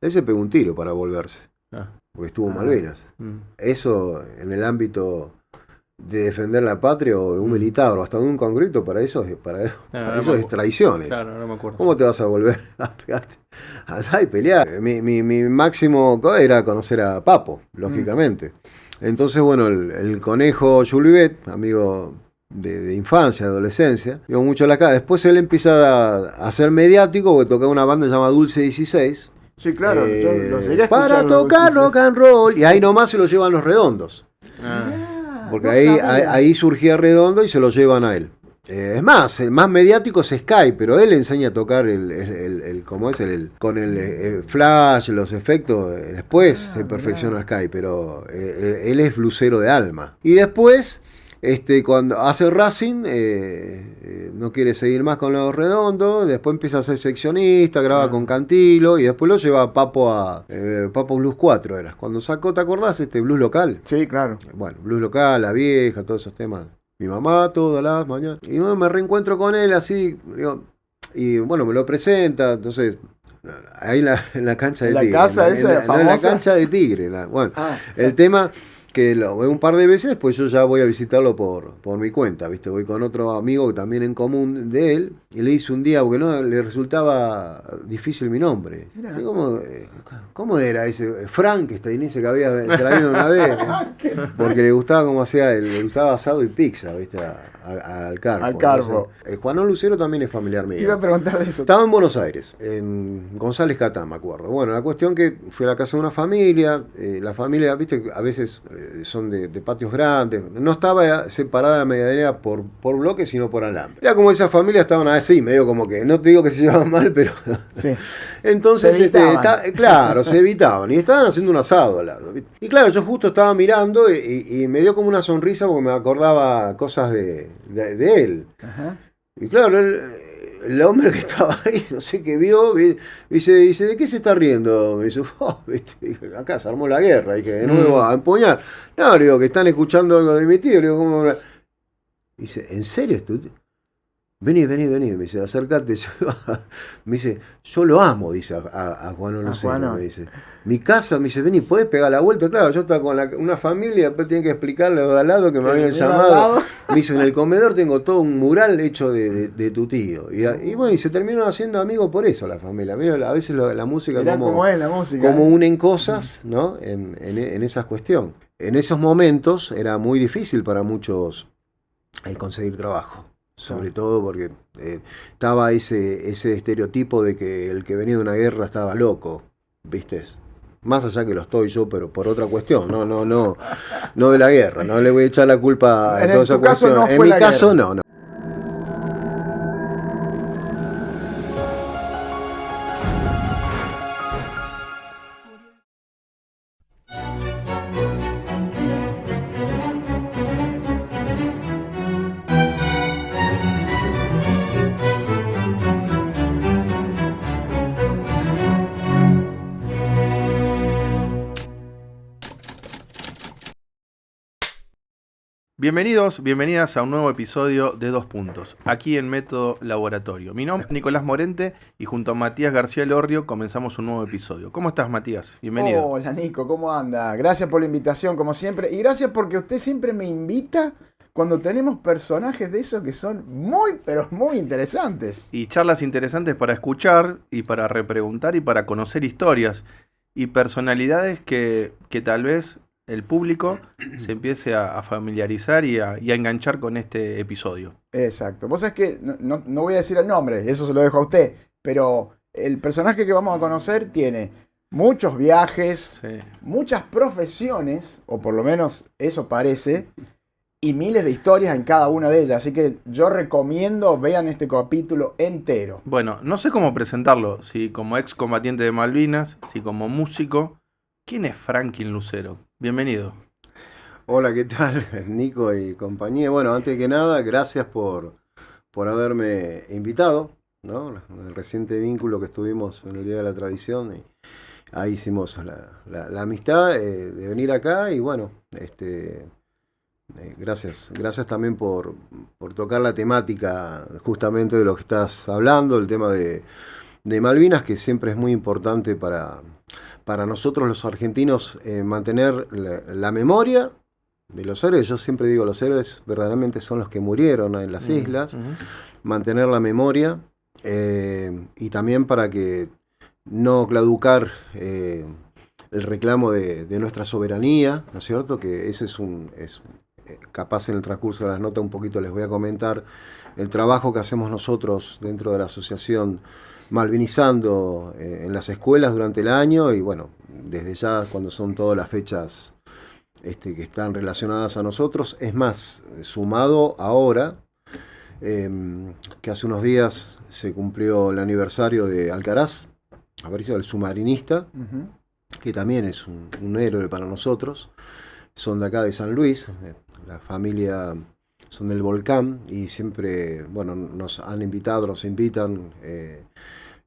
Él se pegó un tiro para volverse, Ah. porque estuvo en Malvinas. Mm. Eso en el ámbito de defender la patria o de un militar o hasta de un concreto, para eso, para Ahora eso me es acu- traiciones. Claro, no me acuerdo. ¿Cómo te vas a volver a pegarte allá y pelear? Mi máximo era conocer a Papo, lógicamente. Entonces, bueno, el conejo Juliet, amigo de infancia, de adolescencia, iba mucho a la casa. Después él empieza a ser mediático porque tocaba una banda llamada Dulce 16. Sí, claro, yo los llegué a escuchar Para los tocar Dulces. rock and roll. Y ahí nomás se lo llevan los redondos. Ah. Mirá, Porque no ahí, sabía. ahí surgía Redondo y se lo llevan a él. Es más, el más mediático es Sky, pero él enseña a tocar ¿cómo es? Con el flash, los efectos. Después se perfecciona Sky, pero él es blusero de alma. Y después, cuando hace Racing, no quiere seguir más con los redondos. Después empieza a ser seccionista, graba con Cantilo y después lo lleva a Papo Blues 4 era. Cuando sacó, ¿te acordás? Blues local. Sí, claro. Bueno, blues local, la vieja, todos esos temas. Mi mamá todas las mañanas. Y bueno, me reencuentro con él así, digo, y bueno, me lo presenta, entonces, ahí en la cancha de ¿En la Tigre. casa esa no, en la famosa? cancha de Tigre. Bueno, Ah, el tema que lo veo un par de veces, después yo ya voy a visitarlo por mi cuenta, ¿viste? Voy con otro amigo que también en común de él, y le hice un día, porque no le resultaba difícil mi nombre. Mirá. Así como, ¿cómo era ese? Frankenstein ese que había traído una vez, porque le gustaba como hacía, le gustaba asado y pizza, ¿viste? Al Carpo. Al Carpo. Entonces, Juanón Lucero también es familiar mío. te iba a preguntar de eso. Estaba en Buenos Aires, en González Catán, me acuerdo. Bueno, la cuestión que fui a la casa de una familia, la familia, viste, a veces son de patios grandes, no estaba separada la medianera por bloques, sino por alambre. Era como esa familia estaban así, medio como que, no te digo que se llevaban mal, pero... Sí. Entonces, Se evitaban. claro, se evitaban y estaban haciendo un asado al lado. ¿Viste? Y claro, yo justo estaba mirando y me dio como una sonrisa porque me acordaba cosas de él. Ajá. Y claro, el hombre que estaba ahí, no sé qué vio, dice, ¿de qué se está riendo? Me dice, ¿viste? Dije, acá se armó la guerra, dije, de nuevo a empuñar. No, le digo, que están escuchando algo de mi tío, le digo, ¿cómo? Dice, ¿en serio esto? Vení, me dice, acércate. Me dice, yo lo amo, dice a Juan Lucero, Juano. me dice. Mi casa, me dice, vení, ¿podés pegar la vuelta? Claro, yo estaba con una familia, después tenía que explicarle de al lado que me habían venía al llamado. lado. Me dice, en el comedor tengo todo un mural hecho de tu tío. Y bueno, y se terminaron haciendo amigos por eso la familia. Mira, a veces la música Mirá como, cómo es la música. como unen cosas, ¿no? En esas cuestiones. En esos momentos era muy difícil para muchos conseguir trabajo. Sobre todo porque estaba ese estereotipo de que el que venía de una guerra estaba loco, ¿viste? Más allá que lo estoy yo, pero por otra cuestión, no de la guerra, no le voy a echar la culpa a En toda esa tu caso cuestión. no En fue mi la caso guerra. no. Bienvenidos, bienvenidas a un nuevo episodio de Dos Puntos, aquí en Método Laboratorio. Mi nombre es Nicolás Morente y junto a Matías García Lorrio comenzamos un nuevo episodio. ¿Cómo estás, Matías? Bienvenido. Hola, Nico, ¿cómo anda? Gracias por la invitación, como siempre. Y gracias porque usted siempre me invita cuando tenemos personajes de esos que son muy, pero muy interesantes. Y charlas interesantes para escuchar y para repreguntar y para conocer historias y personalidades que tal vez el público se empiece a familiarizar y a enganchar con este episodio. Exacto. Vos sabés que no voy a decir el nombre, eso se lo dejo a usted, pero el personaje que vamos a conocer tiene muchos viajes, Sí. muchas profesiones, o por lo menos eso parece, y miles de historias en cada una de ellas. Así que yo recomiendo vean este capítulo entero. Bueno, no sé cómo presentarlo, si como excombatiente de Malvinas, si como músico. ¿Quién es Franklin Lucero? Bienvenido. Hola, ¿qué tal? Nico y compañía. Bueno, antes que nada, gracias por haberme invitado, ¿no? El reciente vínculo que estuvimos en el Día de la Tradición. Y ahí hicimos la amistad de venir acá y bueno, gracias también por tocar la temática justamente de lo que estás hablando, el tema de de Malvinas, que siempre es muy importante para nosotros los argentinos mantener la memoria de los héroes. Yo siempre digo, los héroes verdaderamente son los que murieron en las islas, mantener la memoria y también para que no claudicar el reclamo de nuestra soberanía, ¿no es cierto? Que ese es capaz en el transcurso de las notas un poquito les voy a comentar el trabajo que hacemos nosotros dentro de la asociación Malvinizando en las escuelas durante el año y bueno, desde ya cuando son todas las fechas que están relacionadas a nosotros. Es más, sumado ahora, que hace unos días se cumplió el aniversario de Alcaraz, Aparicio, el submarinista, que también es un héroe para nosotros. Son de acá de San Luis, la familia son del Volcán y siempre, bueno, nos han invitado, nos invitan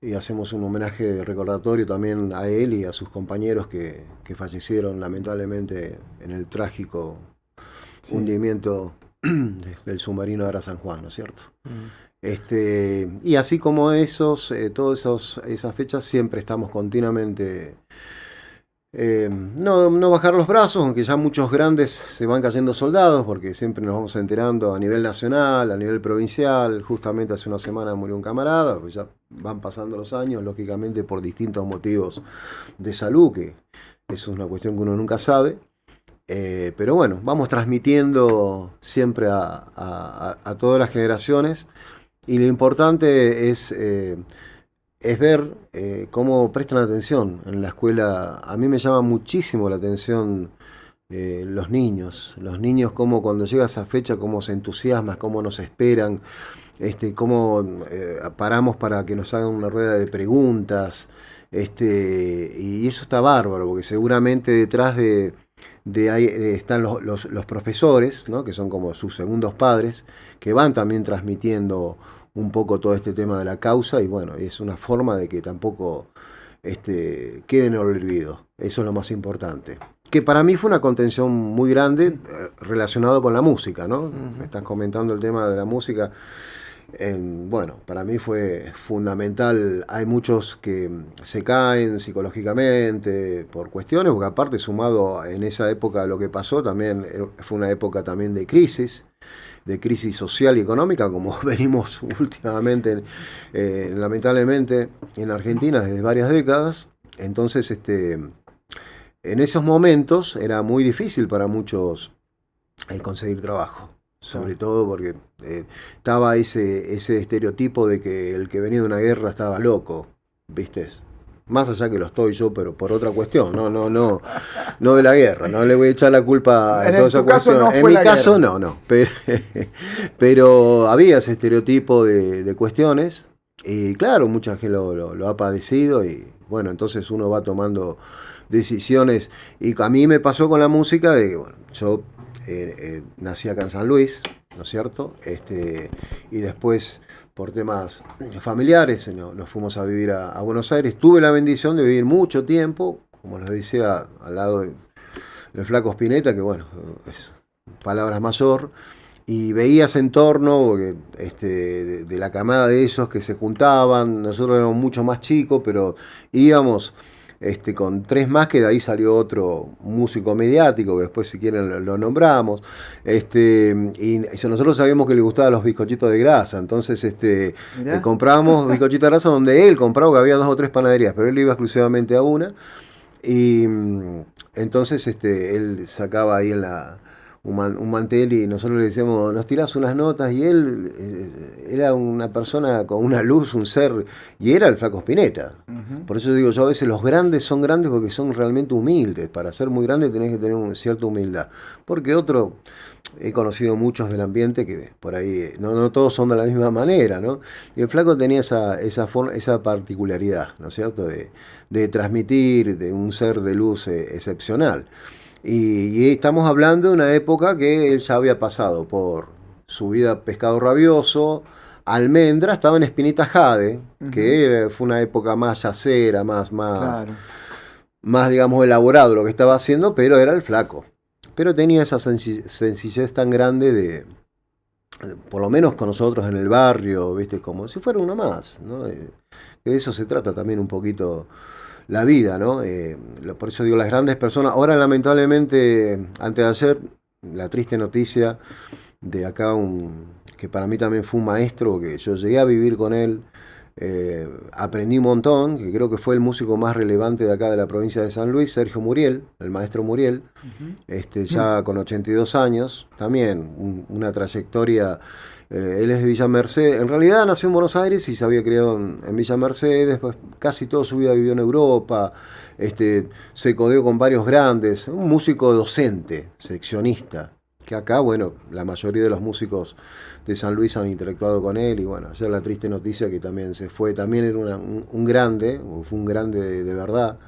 y hacemos un homenaje recordatorio también a él y a sus compañeros que fallecieron lamentablemente en el trágico hundimiento del submarino Ara San Juan, ¿no es cierto? Y así como todas esas fechas siempre estamos continuamente no bajar los brazos, aunque ya muchos grandes se van cayendo soldados, porque siempre nos vamos enterando a nivel nacional, a nivel provincial. Justamente hace una semana murió un camarada, pues ya van pasando los años, lógicamente por distintos motivos de salud, que eso es una cuestión que uno nunca sabe. Pero bueno, vamos transmitiendo siempre a todas las generaciones, y lo importante es ver cómo prestan atención en la escuela. A mí me llama muchísimo la atención los niños, cómo cuando llega esa fecha, cómo se entusiasman, cómo nos esperan, cómo paramos para que nos hagan una rueda de preguntas, y eso está bárbaro, porque seguramente detrás de ahí están los profesores, ¿no? Que son como sus segundos padres, que van también transmitiendo un poco todo este tema de la causa, y bueno, es una forma de que tampoco quede en el olvido. Eso es lo más importante. Que para mí fue una contención muy grande relacionado con la música, ¿no? Me estás comentando el tema de la música. Bueno, para mí fue fundamental. Hay muchos que se caen psicológicamente por cuestiones, porque aparte sumado en esa época lo que pasó, también fue una época también de crisis social y económica, como venimos últimamente, lamentablemente, en Argentina desde varias décadas. Entonces, en esos momentos era muy difícil para muchos conseguir trabajo. Sobre todo porque estaba ese estereotipo de que el que venía de una guerra estaba loco, ¿viste? Más allá que lo estoy yo, pero por otra cuestión, no de la guerra, no le voy a echar la culpa a toda esa cuestión. En mi caso no, pero había ese estereotipo de cuestiones, y claro, mucha gente lo ha padecido, y bueno, entonces uno va tomando decisiones, y a mí me pasó con la música de que, bueno, yo nací acá en San Luis, ¿no es cierto? Y después, por temas familiares, nos fuimos a vivir a Buenos Aires. Tuve la bendición de vivir mucho tiempo, como les decía, al lado del Flaco Spinetta, que bueno, es palabras mayor, y veía ese entorno porque, de la camada de esos que se juntaban. Nosotros éramos mucho más chicos, pero íbamos con 3 más, que de ahí salió otro músico mediático, que después si quieren lo nombramos, y nosotros sabíamos que le gustaban los bizcochitos de grasa, entonces comprábamos bizcochitos de grasa donde él compraba, que había 2 o 3 panaderías, pero él iba exclusivamente a una, y entonces él sacaba ahí un mantel, y nosotros le decíamos, nos tirás unas notas, y él era una persona con una luz, un ser, y era el Flaco Spinetta. Por eso digo yo, a veces los grandes son grandes porque son realmente humildes. Para ser muy grande tenés que tener una cierta humildad, porque he conocido muchos del ambiente que por ahí no todos son de la misma manera, ¿no? Y el Flaco tenía esa particularidad, ¿no es cierto?, de transmitir, de un ser de luz excepcional. Y estamos hablando de una época que él ya había pasado por su vida Pescado Rabioso, Almendra, estaba en Espinita Jade, que fue una época más yacera, claro, más digamos elaborado lo que estaba haciendo, pero era el Flaco. Pero tenía esa sencillez tan grande por lo menos con nosotros en el barrio, ¿viste? Como si fuera uno más, ¿no? que de eso se trata también un poquito la vida, ¿no? Por eso digo, las grandes personas, ahora lamentablemente, antes de ayer, la triste noticia de acá, que para mí también fue un maestro, que yo llegué a vivir con él, aprendí un montón, que creo que fue el músico más relevante de acá de la provincia de San Luis, Sergio Muriel, el maestro Muriel, ya con 82 años, también una trayectoria. Él es de Villa Mercedes, en realidad nació en Buenos Aires y se había criado en Villa Mercedes, después casi toda su vida vivió en Europa, se codeó con varios grandes, un músico docente, seccionista, que acá, bueno, la mayoría de los músicos de San Luis han interactuado con él, y bueno, ayer la triste noticia que también se fue, también era un grande, o fue un grande de verdad.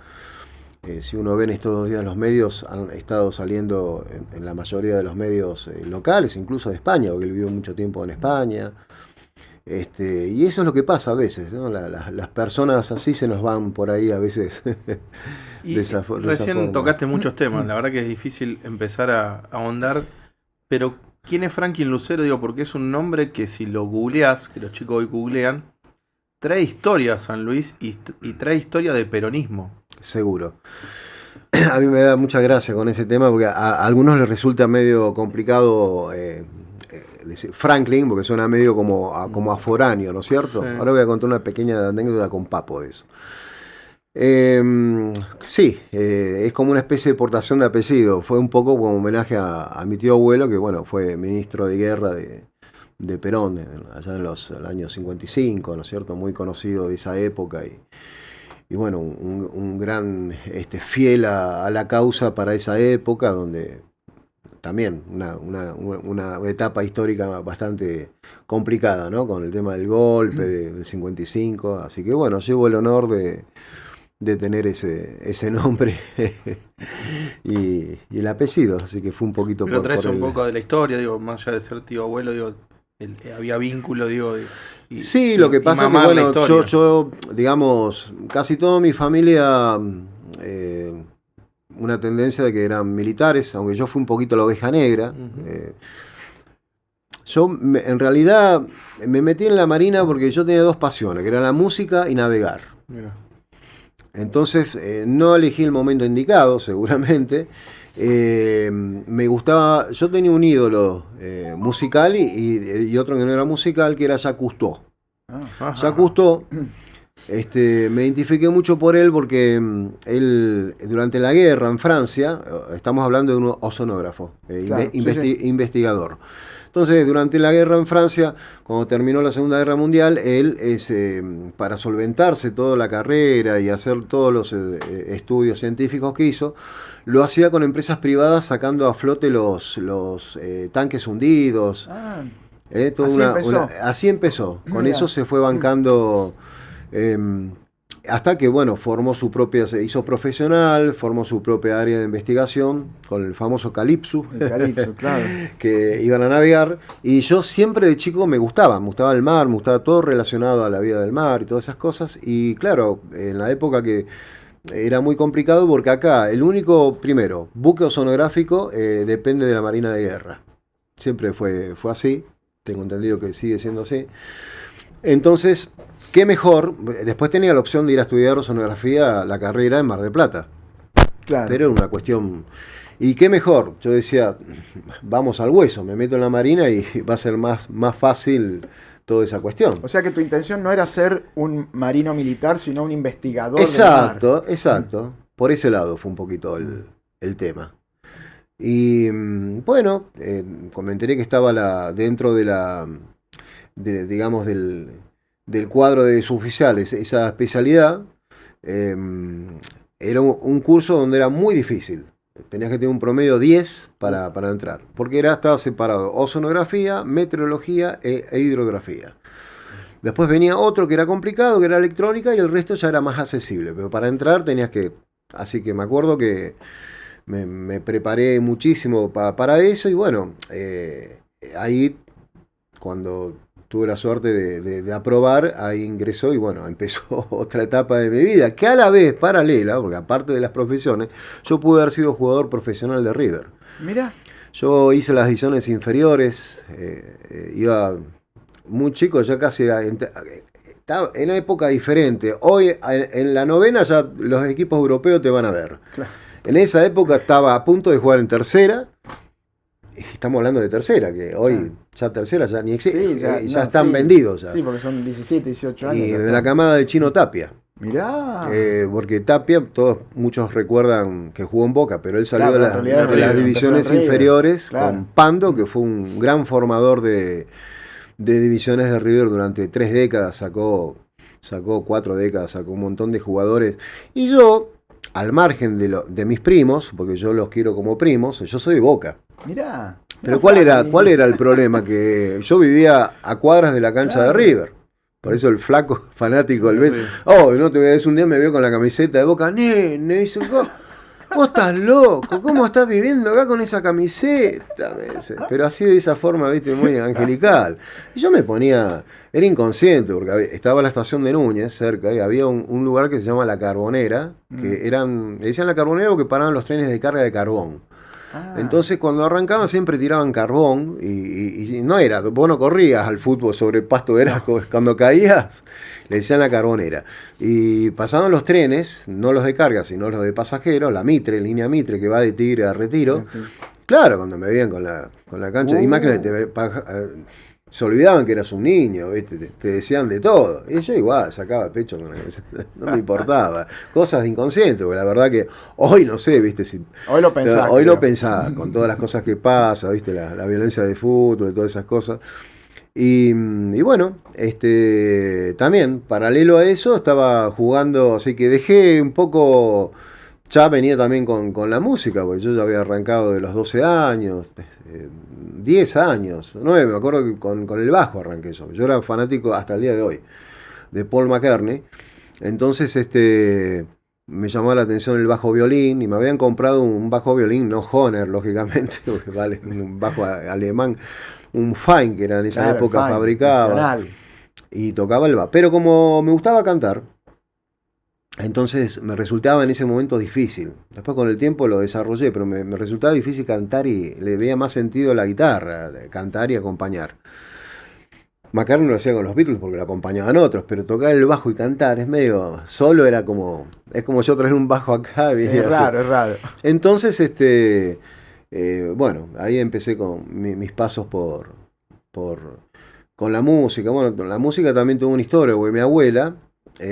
Si uno ve en estos 2 días los medios, han estado saliendo en la mayoría de los medios locales, incluso de España, porque él vivió mucho tiempo en España. Y eso es lo que pasa a veces, ¿no? Las personas así se nos van por ahí a veces. Y recién tocaste muchos temas, la verdad que es difícil empezar a ahondar, pero ¿quién es Franklin Lucero? Digo, porque es un nombre que si lo googleás, que los chicos hoy googlean, trae historia a San Luis y trae historia de peronismo. Seguro. A mí me da mucha gracia con ese tema porque a algunos les resulta medio complicado decir Franklin, porque suena medio como a foráneo, ¿no es cierto? Sí. Ahora voy a contar una pequeña anécdota con Papo de eso. Sí, es como una especie de portación de apellido. Fue un poco como homenaje a mi tío abuelo, que bueno, fue ministro de guerra de Perón, allá en el año 55, ¿no es cierto? Muy conocido de esa época y bueno, un gran fiel a la causa para esa época, donde también una etapa histórica bastante complicada, ¿no? Con el tema del golpe del 55, así que bueno, llevo el honor de tener ese nombre y el apellido, así que fue un poquito. Pero traes un poco de la historia, digo, más allá de ser tío abuelo, digo, había vínculo, digo. Sí, lo que pasa es que, bueno, yo, digamos, casi toda mi familia, una tendencia de que eran militares, aunque yo fui un poquito la oveja negra. Yo, en realidad, me metí en la Marina porque yo tenía 2 pasiones, que eran la música y navegar. Mira. Entonces, no elegí el momento indicado, seguramente. Me gustaba, yo tenía un ídolo musical y otro que no era musical, que era Jacques Cousteau. Jacques Cousteau, me identifiqué mucho por él porque él, durante la guerra en Francia, estamos hablando de un ozonógrafo, claro, investigador. Entonces, durante la guerra en Francia, cuando terminó la Segunda Guerra Mundial, él, para solventarse toda la carrera y hacer todos los estudios científicos que hizo, lo hacía con empresas privadas sacando a flote los tanques hundidos. Así empezó. Con eso se fue bancando hasta que, bueno, se hizo profesional, formó su propia área de investigación con el famoso Calypso, claro, que iban a navegar. Y yo siempre de chico me gustaba el mar, me gustaba todo relacionado a la vida del mar y todas esas cosas. Y claro, en la época que era muy complicado porque acá el único, primero, buque oceanográfico depende de la Marina de Guerra. Siempre fue así, tengo entendido que sigue siendo así. Entonces, qué mejor, después tenía la opción de ir a estudiar oceanografía, la carrera en Mar del Plata. Claro. Pero era una cuestión, y qué mejor, yo decía, vamos al hueso, me meto en la Marina y va a ser más fácil toda esa cuestión. O sea que tu intención no era ser un marino militar, sino un investigador. Exacto. Por ese lado fue un poquito el tema. Y bueno, me enteré que estaba dentro digamos, del cuadro de suboficiales, esa especialidad. Era un curso donde era muy difícil. Tenías que tener un promedio 10 para entrar, porque estaba separado oceanografía, meteorología e hidrografía. Después venía otro que era complicado, que era electrónica, y el resto ya era más accesible, pero para entrar tenías que... Así que me acuerdo que me preparé muchísimo para eso, y bueno, ahí cuando tuve la suerte de aprobar, ahí ingresó y bueno, empezó otra etapa de mi vida, que a la vez paralela, porque aparte de las profesiones, yo pude haber sido jugador profesional de River. Mira. Yo hice las divisiones inferiores, iba muy chico, ya casi en una época diferente. Hoy, en la novena, ya los equipos europeos te van a ver. Claro. En esa época estaba a punto de jugar en tercera. Estamos hablando de tercera, que hoy ya tercera ya ni existe. Sí, ya no, están sí. vendidos. Ya. Sí, porque son 17, 18 años. Y de la camada de Chino Tapia. Mirá. Porque Tapia, muchos recuerdan que jugó en Boca, pero él salió Claro, de, en realidad es de las River, divisiones empezó en River. inferiores Claro. con Pando, que fue un gran formador de divisiones de River durante 3 décadas, sacó 4 décadas, sacó un montón de jugadores. Y yo, al margen de mis primos, porque yo los quiero como primos, yo soy de Boca. Mirá. Pero ¿cuál era el problema? Que yo vivía a cuadras de la cancha de River. Por eso el flaco fanático del Betis. Oh, no te voy a decir, un día me veo con la camiseta de Boca. Nene, dice, vos estás loco, ¿cómo estás viviendo acá con esa camiseta? Me dice. Pero así de esa forma, viste, muy angelical. Y yo me ponía, era inconsciente, porque estaba la estación de Núñez cerca, y había un lugar que se llama La Carbonera, que le decían La Carbonera porque paraban los trenes de carga de carbón. Entonces cuando arrancaban siempre tiraban carbón y no era, vos no corrías al fútbol sobre pasto, eras cuando caías, le decían La Carbonera. Y pasaban los trenes, no los de carga, sino los de pasajeros, la Mitre, línea Mitre, que va de Tigre a Retiro. Claro, cuando me veían con la cancha de imágenes, se olvidaban que eras un niño, ¿viste? Te decían de todo. Y yo igual sacaba pecho, no me importaba. Cosas de inconsciente, porque la verdad que hoy no sé, ¿viste? Hoy lo pensaba. Hoy lo pensaba, con todas las cosas que pasa, ¿viste? La violencia de fútbol, todas esas cosas. Y bueno, también, paralelo a eso, estaba jugando, así que dejé un poco. Ya venía también con la música, porque yo ya había arrancado de los 12 años, 10 años, 9, me acuerdo que con el bajo arranqué yo. Yo era fanático hasta el día de hoy de Paul McCartney. Entonces me llamó la atención el bajo violín y me habían comprado un bajo violín, no Hohner, lógicamente, porque vale, un bajo alemán, un Fine, que era en esa época Fine, fabricaba. nacional. Y tocaba el bajo. Pero como me gustaba cantar, entonces me resultaba en ese momento difícil. Después con el tiempo lo desarrollé, pero me resultaba difícil cantar y le veía más sentido a la guitarra, cantar y acompañar. McCartney lo hacía con los Beatles porque lo acompañaban otros, pero tocar el bajo y cantar es medio... Solo era como... Es como yo traer un bajo acá. Es raro, es raro. Entonces, bueno, ahí empecé con mis pasos con la música. Bueno, la música también tuvo una historia, porque mi abuela...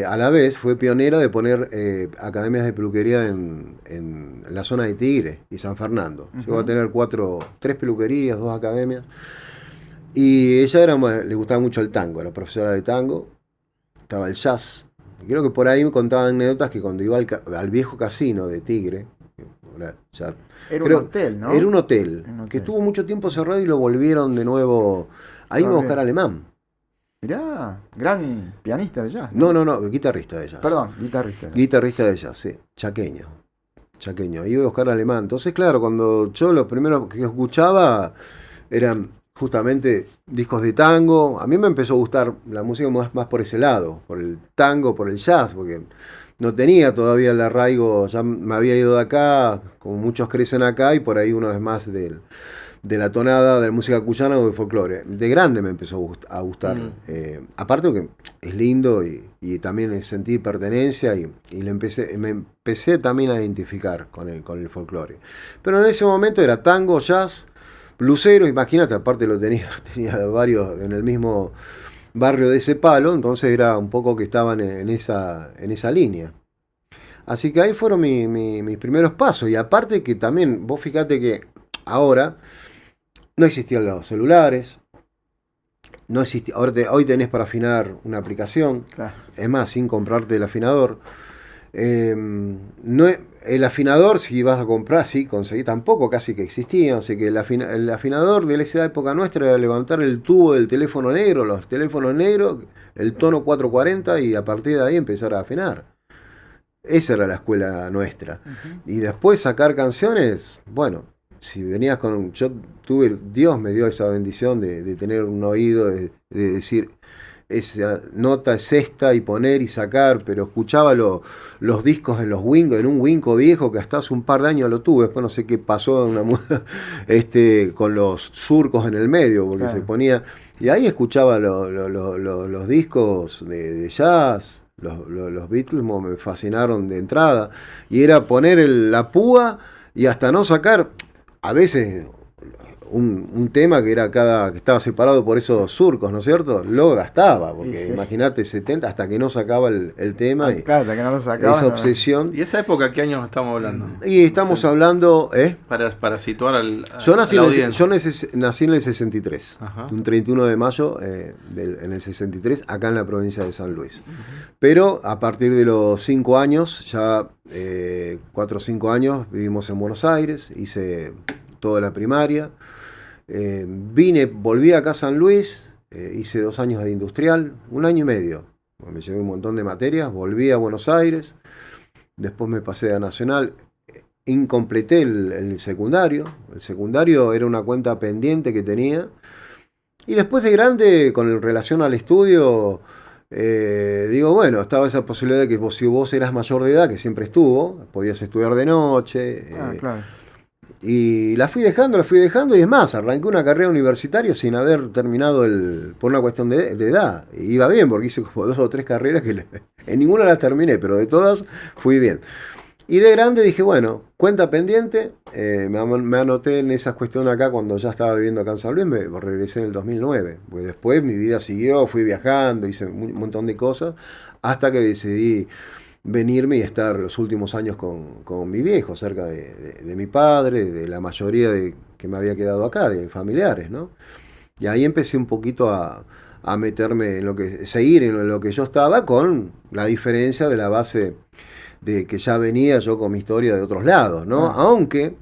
a la vez fue pionera de poner academias de peluquería en la zona de Tigre y San Fernando. Llegó a tener 3 peluquerías, 2 academias. Y ella le gustaba mucho el tango, era profesora de tango, estaba el jazz. Y creo que por ahí me contaban anécdotas que cuando iba al viejo casino de Tigre, Era un hotel, ¿no? Era un hotel, que estuvo mucho tiempo cerrado y lo volvieron de nuevo. Ahí iba a buscar Alemán. Mirá, gran pianista de jazz. No, guitarrista de jazz. Perdón, guitarrista. Guitarrista de jazz, sí, chaqueño. Iba a buscar Alemán. Entonces, claro, cuando yo lo primero que escuchaba eran justamente discos de tango. A mí me empezó a gustar la música más por ese lado, por el tango, por el jazz, porque no tenía todavía el arraigo, ya me había ido de acá, como muchos crecen acá, y por ahí uno es más de la tonada, de la música cuyana o del folclore. De grande me empezó a gustar. Aparte que es lindo y también sentí pertenencia y me empecé también a identificar con el folclore. Pero en ese momento era tango, jazz, blusero, imagínate, aparte tenía varios en el mismo barrio de ese palo, entonces era un poco que estaban en esa línea. Así que ahí fueron mis primeros pasos. Y aparte que también, vos fíjate que ahora no existían los celulares, no existía, hoy tenés para afinar una aplicación, Claro. Es más, sin comprarte el afinador. El afinador, si vas a comprar, sí, conseguí, tampoco casi que existía, así que el afinador de esa época nuestra era levantar el tubo del teléfono negro, los teléfonos negros, el tono 440 y a partir de ahí empezar a afinar. Esa era la escuela nuestra. Y después sacar canciones, bueno, si venías Dios me dio esa bendición de tener un oído, de decir, esa nota es esta y poner y sacar, pero escuchaba los discos en los Winco, en un Winco viejo que hasta hace un par de años lo tuve, después no sé qué pasó una muda, con los surcos en el medio, porque Claro. se ponía, y ahí escuchaba los discos de jazz, los Beatles me fascinaron de entrada, y era poner la púa y hasta no sacar, a veces un tema que era que estaba separado por esos surcos, ¿no es cierto? Lo gastaba, porque Sí. imagínate 70 hasta que no sacaba el tema y Claro, hasta que no lo sacabas. esa obsesión. ¿Y esa época qué años estamos hablando? Y estamos Sí. hablando, Para situar Yo nací, a la en el, audiencia. nací en el 63, Ajá. un 31 de mayo en el 63, acá en la provincia de San Luis. Pero a partir de los 5 años, ya 4 o 5 años, vivimos en Buenos Aires, hice toda la primaria. Volví acá a San Luis, hice 2 años de industrial, 1 año y medio. Me llevé un montón de materias, volví a Buenos Aires, después me pasé a Nacional, incompleté el secundario. El secundario era una cuenta pendiente que tenía. Y después de grande, con relación al estudio, digo, bueno, estaba esa posibilidad de que si vos eras mayor de edad, que siempre estuvo, podías estudiar de noche. Claro. Y la fui dejando, y es más, arranqué una carrera universitaria sin haber terminado por una cuestión de edad. Y iba bien, porque hice como 2 o 3 carreras que en ninguna las terminé, pero de todas fui bien. Y de grande dije, bueno, cuenta pendiente, me anoté en esas cuestiones acá cuando ya estaba viviendo acá en San Luis, me regresé en el 2009. Pues después mi vida siguió, fui viajando, hice un montón de cosas, hasta que decidí venirme y estar los últimos años con mi viejo, cerca de mi padre, de la mayoría que me había quedado acá, de familiares, ¿no? Y ahí empecé un poquito a meterme seguir en lo que yo estaba, con la diferencia de la base de que ya venía yo con mi historia de otros lados, ¿no? Aunque,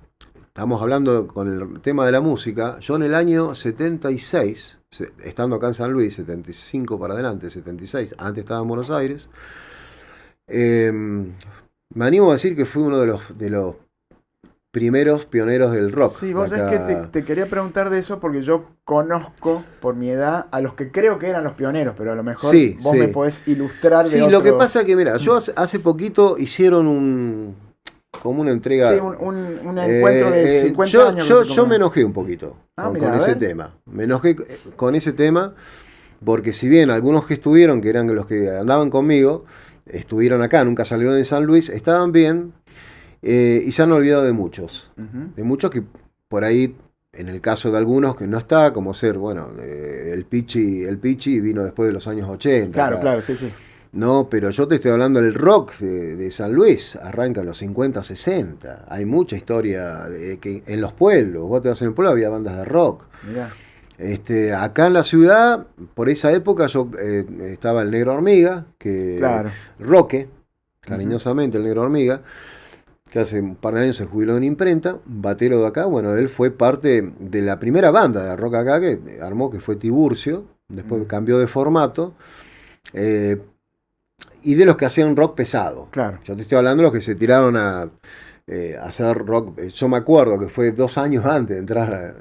estamos hablando con el tema de la música, yo en el año 76, estando acá en San Luis, 75 para adelante, 76, antes estaba en Buenos Aires, me animo a decir que fui uno de los primeros pioneros del rock. Sí, vos es que te quería preguntar de eso porque yo conozco, por mi edad, a los que creo que eran los pioneros, pero a lo mejor vos me podés ilustrar de Sí, otro... lo que pasa es que, mira, yo hace poquito hicieron como una entrega... Sí, un encuentro de 50 años. Yo me enojé un poquito con ese tema. Me enojé con ese tema porque si bien algunos que estuvieron, que eran los que andaban conmigo, estuvieron acá, nunca salieron de San Luis, estaban bien, y se han olvidado de muchos. De muchos que por ahí, en el caso de algunos que no está, como ser, bueno, el Pichi vino después de los años 80. Claro, acá. claro, sí, sí. No, pero yo te estoy hablando del rock de San Luis, arranca en los 50, 60. Hay mucha historia que en los pueblos, vos te vas en el pueblo, había bandas de rock. Mirá. Acá en la ciudad, por esa época, yo estaba el Negro Hormiga, Claro. Roque, cariñosamente el Negro Hormiga, que hace un par de años se jubiló en imprenta, batero de acá. Bueno, él fue parte de la primera banda de rock acá que armó, que fue Tiburcio, después cambió de formato, y de los que hacían rock pesado. Claro. Yo te estoy hablando de los que se tiraron a hacer rock. Yo me acuerdo que fue 2 años antes de entrar.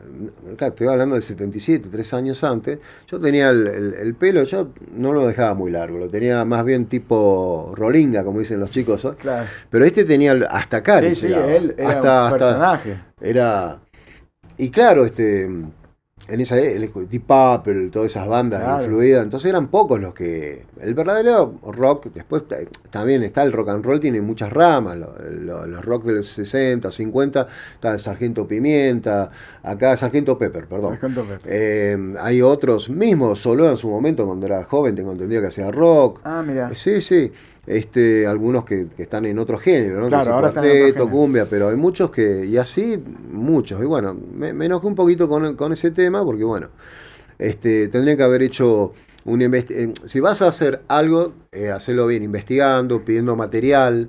Claro, estoy hablando del 77, 3 años antes. Yo tenía el pelo, yo no lo dejaba muy largo, lo tenía más bien tipo rolinga, como dicen los chicos hoy. Claro. Pero tenía hasta acá. Sí, sí, él era un personaje. Y claro, en esa Deep Purple, todas esas bandas influidas, entonces eran pocos los que... El verdadero rock, después también está el rock and roll, tiene muchas ramas, los rock del 60, 50, está el Sargento Pimienta, acá Sargento Pepper, perdón. Sargento Pepper. Hay otros, mismo Solo en su momento, cuando era joven, tengo entendido que hacía rock. Ah, mira. Sí, sí. Algunos que están en otro género, ¿no? Claro, ahora cuarteto, están en otro género. cumbia, pero hay muchos y así, muchos. Y bueno, me enojé un poquito con ese tema, porque bueno, tendría que haber hecho si vas a hacer algo, hacerlo bien, investigando, pidiendo material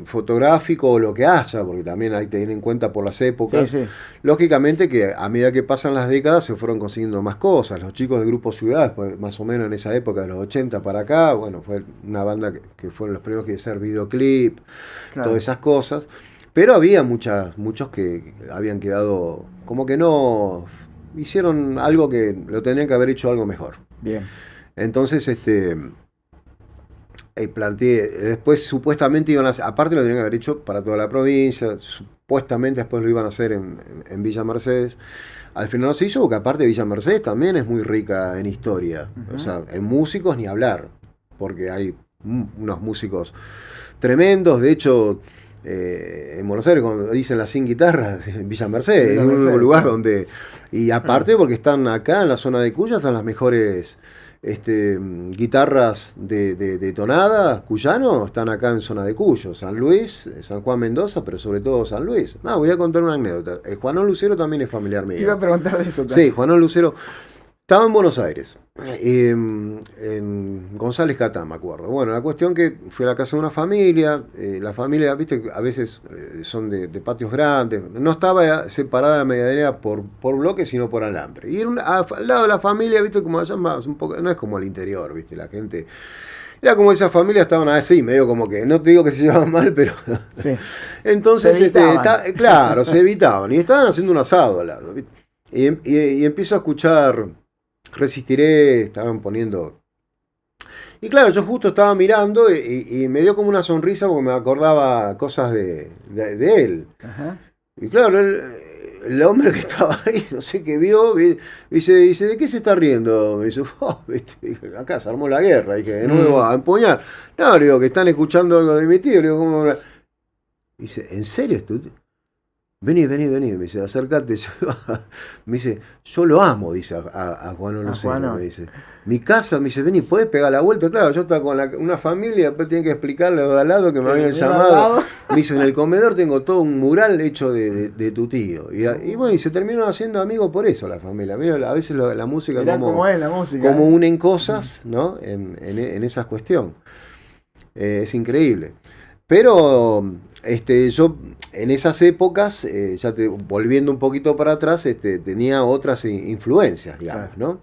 fotográfico o lo que haya, porque también hay que tener en cuenta por las épocas. Sí, sí. Lógicamente que a medida que pasan las décadas se fueron consiguiendo más cosas. Los chicos del Grupo Ciudad, pues, más o menos en esa época de los 80 para acá, bueno, fue una banda que fueron los primeros que hacer videoclip, Claro. todas esas cosas. Pero había muchos que habían quedado como que no hicieron algo que lo tendrían que haber hecho algo mejor. Bien. Entonces, planteé, después supuestamente iban a hacer, aparte lo tenían que haber hecho para toda la provincia, supuestamente después lo iban a hacer en Villa Mercedes. Al final no se hizo porque aparte Villa Mercedes también es muy rica en historia, o sea, en músicos ni hablar, porque hay unos músicos tremendos, de hecho en Buenos Aires cuando dicen las 100 guitarras, en Villa Mercedes, es un lugar donde, y aparte porque están acá en la zona de Cuyo, están las mejores guitarras de tonada, cuyano, están acá en zona de Cuyo, San Luis, San Juan Mendoza, pero sobre todo San Luis. Voy a contar una anécdota. Juanón Lucero también es familiar mío. Te iba a preguntar de eso también. Sí, Juanón Lucero estaba en Buenos Aires, en González Catán, me acuerdo. Bueno, la cuestión que fui a la casa de una familia, la familia, viste, a veces son de patios grandes, no estaba separada la medianera por bloques, sino por alambre. Y era al lado de la familia, viste, como allá más, un poco, no es como al interior, viste, la gente... Era como esa familia, estaban así, medio como que, no te digo que se llevaban mal, pero... Sí. Entonces, se claro, se evitaban. Y estaban haciendo un asado al lado, ¿viste? Y empiezo a escuchar... Resistiré, estaban poniendo. Y claro, yo justo estaba mirando y me dio como una sonrisa porque me acordaba cosas de él. Ajá. Y claro, el hombre que estaba ahí, no sé qué vio, dice, ¿de qué se está riendo? Me dice, acá se armó la guerra, dije, de nuevo a empuñar. No, le digo, que están escuchando algo de mi tío, le digo, ¿cómo? Dice, ¿en serio esto? Vení, me dice, acércate. Me dice, yo lo amo, dice a Juan Lucero, me dice. Mi casa, me dice, vení, ¿podés pegar la vuelta? Claro, yo estaba con una familia, después tenía que explicarle de al lado que me habían llamado. Me dice, en el comedor tengo todo un mural hecho de tu tío. Y bueno, y se terminaron haciendo amigos por eso la familia. Mira, a veces la música cómo es la música, como unen cosas, ¿no? En esa cuestión. Es increíble. Pero yo en esas épocas, volviendo un poquito para atrás, tenía otras influencias, digamos, claro, ¿no?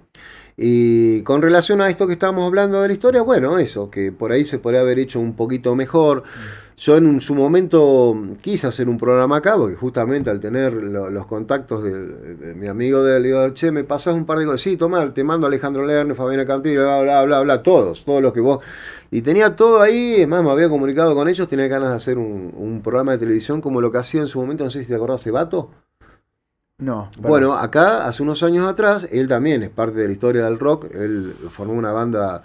Y con relación a esto que estábamos hablando de la historia, bueno, eso, que por ahí se podría haber hecho un poquito mejor. Yo en su momento quise hacer un programa acá, porque justamente al tener los contactos de mi amigo de Oliver, che, me pasás un par de cosas, sí, tomá, te mando a Alejandro Lerner, Fabiana Cantilo, bla, todos los que vos... Y tenía todo ahí, es más, me había comunicado con ellos, tenía ganas de hacer un programa de televisión como lo que hacía en su momento, no sé si te acordás, Sebato. No. Bueno, acá, hace unos años atrás, él también es parte de la historia del rock, él formó una banda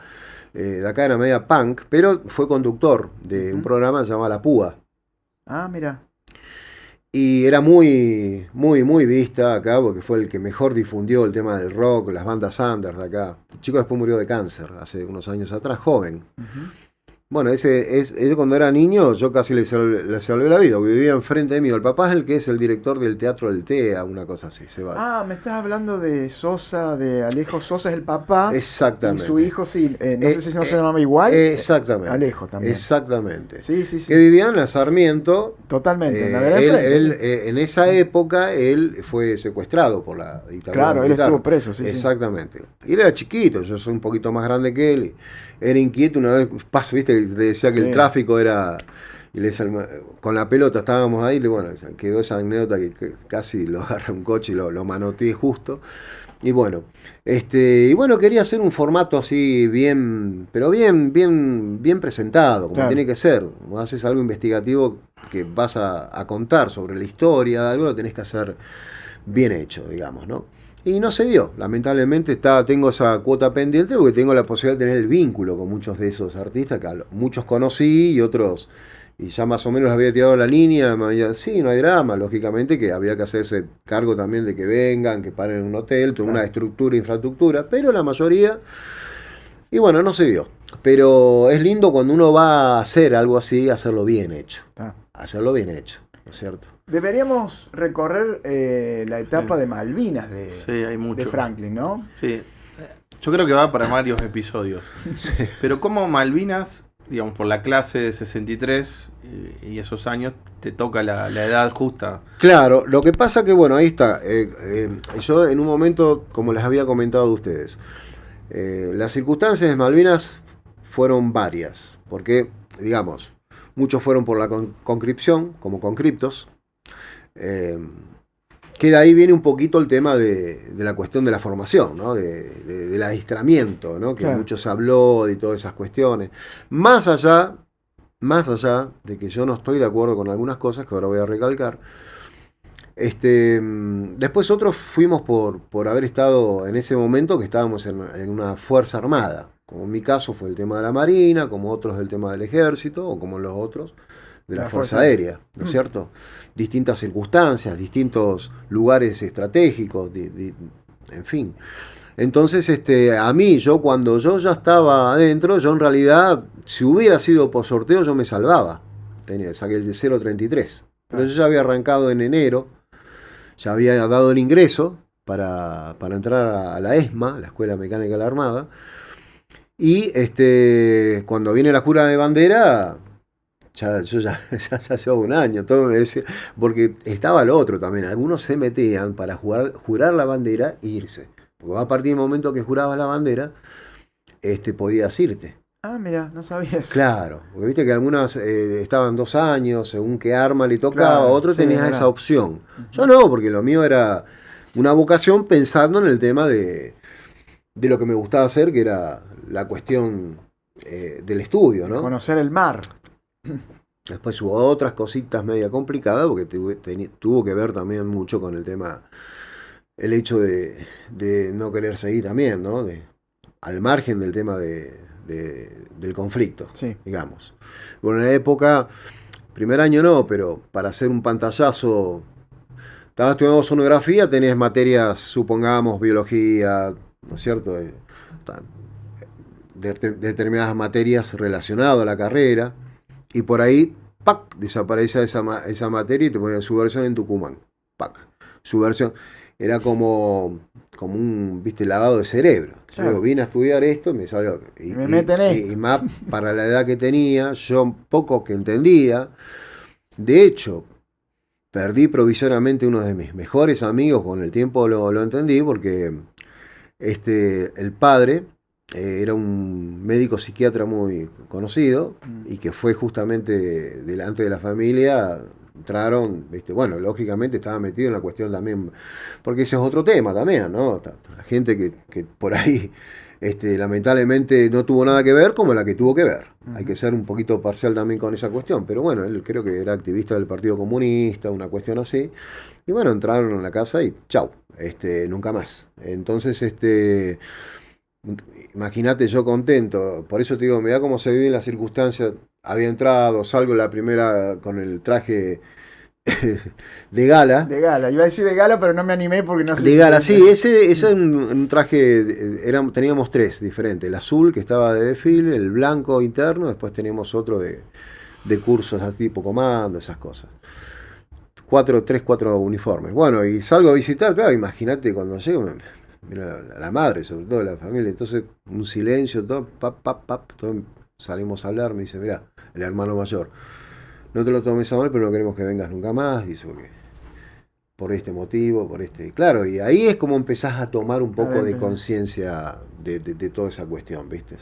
de acá, era media punk, pero fue conductor de un programa llamado La Púa. Ah, mira. Y era muy vista acá, porque fue el que mejor difundió el tema del rock, las bandas under de acá. El chico después murió de cáncer, hace unos años atrás, joven. Bueno, ese cuando era niño, yo casi le salvé la vida, vivía enfrente de mí. El papá es el que es el director del Teatro del TEA, una cosa así. Me estás hablando de Sosa, de Alejo Sosa, es el papá. Exactamente. Y su hijo, sí, no sé si no se llamaba igual. Exactamente. Alejo también. Exactamente. Sí. Que vivían en la Sarmiento. Totalmente. En esa época, él fue secuestrado por la dictadura. Claro, militar. Él estuvo preso, sí. Exactamente. Y él era chiquito, yo soy un poquito más grande que él. Era inquieto, una vez viste, le decía que el tráfico era... Y con la pelota estábamos ahí, bueno, quedó esa anécdota que casi lo agarra un coche y lo manoteé justo. Y bueno, quería hacer un formato así bien presentado, como claro, tiene que ser. Vos haces algo investigativo que vas a contar sobre la historia, algo lo tenés que hacer bien hecho, digamos, ¿no? Y no se dio, lamentablemente tengo esa cuota pendiente porque tengo la posibilidad de tener el vínculo con muchos de esos artistas, que muchos conocí y otros, y ya más o menos había tirado la línea, me había, sí, no hay drama, lógicamente que había que hacerse cargo también de que vengan, que paren en un hotel, toda una estructura, infraestructura, pero la mayoría, y bueno, no se dio. Pero es lindo cuando uno va a hacer algo así, hacerlo bien hecho, hacerlo bien hecho, ¿no es cierto? Deberíamos recorrer la etapa de Malvinas hay mucho. De Franklin, ¿no? Sí, yo creo que va para varios episodios. Sí. Pero como Malvinas, digamos, por la clase de 63 y esos años, te toca la edad justa. Claro, lo que pasa que, bueno, ahí está. Yo en un momento, como les había comentado a ustedes, las circunstancias de Malvinas fueron varias, porque, digamos, muchos fueron por la conscripción, como conscriptos. Que de ahí viene un poquito el tema de la cuestión de la formación, ¿no? Del adiestramiento, ¿no? Que Claro. mucho se habló de todas esas cuestiones. Más allá de que yo no estoy de acuerdo con algunas cosas que ahora voy a recalcar, después otros fuimos por haber estado en ese momento que estábamos en una fuerza armada. Como en mi caso fue el tema de la Marina, como otros el tema del Ejército, o como los otros de la Fuerza Aérea, ¿no es cierto? Distintas circunstancias, distintos lugares estratégicos, en fin. Entonces, a mí, cuando yo ya estaba adentro, yo en realidad, si hubiera sido por sorteo, yo me salvaba. Saqué el de 0.33. Pero yo ya había arrancado en enero, ya había dado el ingreso para entrar a la ESMA, la Escuela Mecánica de la Armada. Y cuando viene la jura de bandera, yo ya llevo un año, todo me decía, porque estaba lo otro también. Algunos se metían para jurar la bandera e irse. Porque a partir del momento que jurabas la bandera, podías irte. Ah, mira, no sabía eso. Claro, porque viste que algunas estaban 2 años, según qué arma le tocaba, Claro, otro sí, tenías verdad. esa opción. Yo no, porque lo mío era una vocación pensando en el tema de lo que me gustaba hacer, que era la cuestión del estudio, ¿no? Conocer el mar. Después hubo otras cositas media complicadas, porque tuvo que ver también mucho con el tema, el hecho de no querer seguir también, ¿no? Al margen del tema del conflicto, Sí. digamos. Bueno, en la época, primer año no, pero para hacer un pantallazo, estaba estudiando sonografía, tenías materias, supongamos, biología, ¿no es cierto? Determinadas materias relacionadas a la carrera, y por ahí, ¡pac!, desaparece esa materia y te ponen su versión en Tucumán. ¡Pac! Su versión era como un, viste, lavado de cerebro. Claro. Yo vine a estudiar esto, me salió. Me meten esto. Y más para la edad que tenía, yo poco que entendía. De hecho, perdí provisoriamente uno de mis mejores amigos, con el tiempo lo entendí, porque el padre era un médico psiquiatra muy conocido y que fue justamente delante de la familia. Entraron, ¿viste? Bueno, lógicamente estaba metido en la cuestión también, porque ese es otro tema también, ¿no? La gente que por ahí lamentablemente no tuvo nada que ver, como la que tuvo que ver. Hay que ser un poquito parcial también con esa cuestión, pero bueno, él creo que era activista del Partido Comunista, una cuestión así. Y bueno, entraron en la casa y chau, nunca más. Entonces, imagínate, yo contento, por eso te digo, me da cómo se viven las circunstancias. Había entrado, salgo la primera con el traje de gala. De gala. Iba a decir de gala, pero no me animé porque no sé De si gala, sí, ese es un traje, teníamos 3 diferentes, el azul que estaba de desfile, el blanco interno, después teníamos otro de cursos así, tipo comando, esas cosas. 4 uniformes. Bueno, y salgo a visitar, claro, imagínate cuando llego, mira la madre, sobre todo la familia, entonces un silencio, todo, todo, salimos a hablar, me dice, mira, el hermano mayor, no te lo tomes a mal, pero no queremos que vengas nunca más, dice, porque por este motivo, claro, y ahí es como empezás a tomar un poco de conciencia de toda esa cuestión, ¿viste?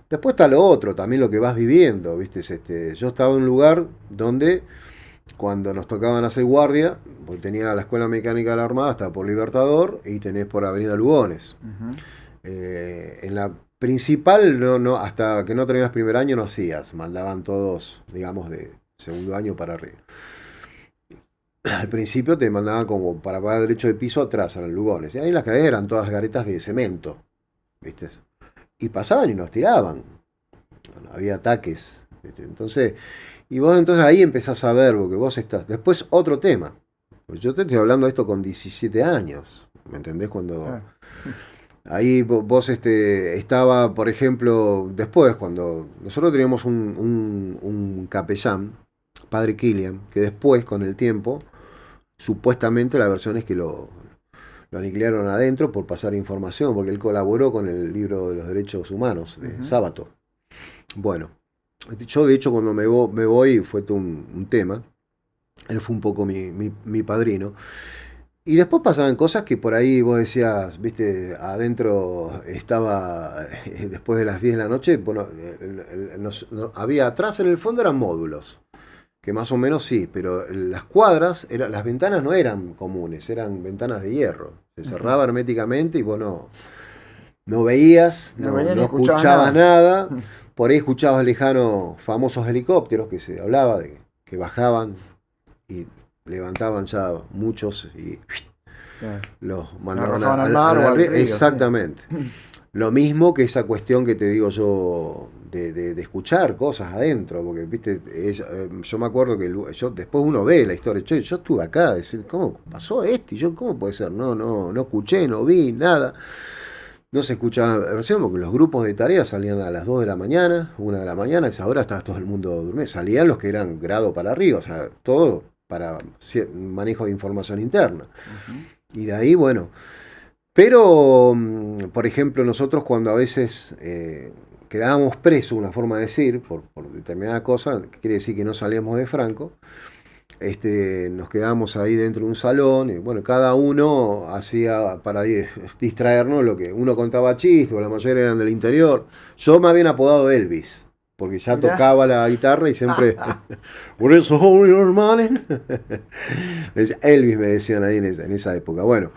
Después está lo otro, también lo que vas viviendo, ¿viste? Yo estaba en un lugar donde cuando nos tocaban hacer guardia, porque tenía la Escuela Mecánica de la Armada, estaba por Libertador y tenés por Avenida Lugones. En la principal, no, hasta que no terminas primer año no hacías, mandaban todos, digamos, de segundo año para arriba. Al principio te mandaban como para pagar derecho de piso atrás a los Lugones. Y ahí las calles eran todas garetas de cemento, ¿viste? Y pasaban y nos tiraban. Bueno, había ataques, ¿viste? Entonces, y vos entonces ahí empezás a ver, porque vos estás. Después otro tema. Pues yo te estoy hablando de esto con 17 años. ¿Me entendés? Cuando. Ahí vos estaba, por ejemplo, después, cuando nosotros teníamos un capellán, padre Kilian, que después, con el tiempo, supuestamente la versión es que lo aniquilaron adentro por pasar información, porque él colaboró con el libro de los derechos humanos de Sábato. Bueno, yo de hecho cuando me voy fue todo un tema. Él fue un poco mi padrino. Y después pasaban cosas que por ahí vos decías, viste, adentro estaba, después de las 10 de la noche, bueno, había atrás en el fondo eran módulos. que más o menos sí, pero las cuadras, las ventanas no eran comunes, eran ventanas de hierro. Se cerraba herméticamente y vos no veías, No no, veías ni no escuchabas escuchabas nada. nada. Por ahí escuchabas lejanos famosos helicópteros que se hablaba de que bajaban y levantaban ya muchos y Claro. los mandaban arrojaban al mar o al río, exactamente. Lo mismo que esa cuestión que te digo yo de escuchar cosas adentro, porque viste, yo me acuerdo que después uno ve la historia, yo estuve acá, decir, ¿cómo pasó esto? Y yo, ¿cómo puede ser? No escuché, no vi nada. No se escuchaba versión porque los grupos de tareas salían a las 2 de la mañana, 1 de la mañana, a esa hora estaba todo el mundo durmiendo. Salían los que eran grado para arriba, o sea, todo para manejo de información interna. Y de ahí, bueno. Pero, por ejemplo, nosotros cuando a veces quedábamos presos, una forma de decir, por determinada cosa, que quiere decir que no salíamos de Franco, nos quedábamos ahí dentro de un salón y bueno, cada uno hacía para distraernos lo que uno contaba chistes, o la mayoría eran del interior. Yo me habían apodado Elvis, porque ya Mirá. tocaba la guitarra y siempre por eso hermano Elvis me decían ahí en esa época. Bueno,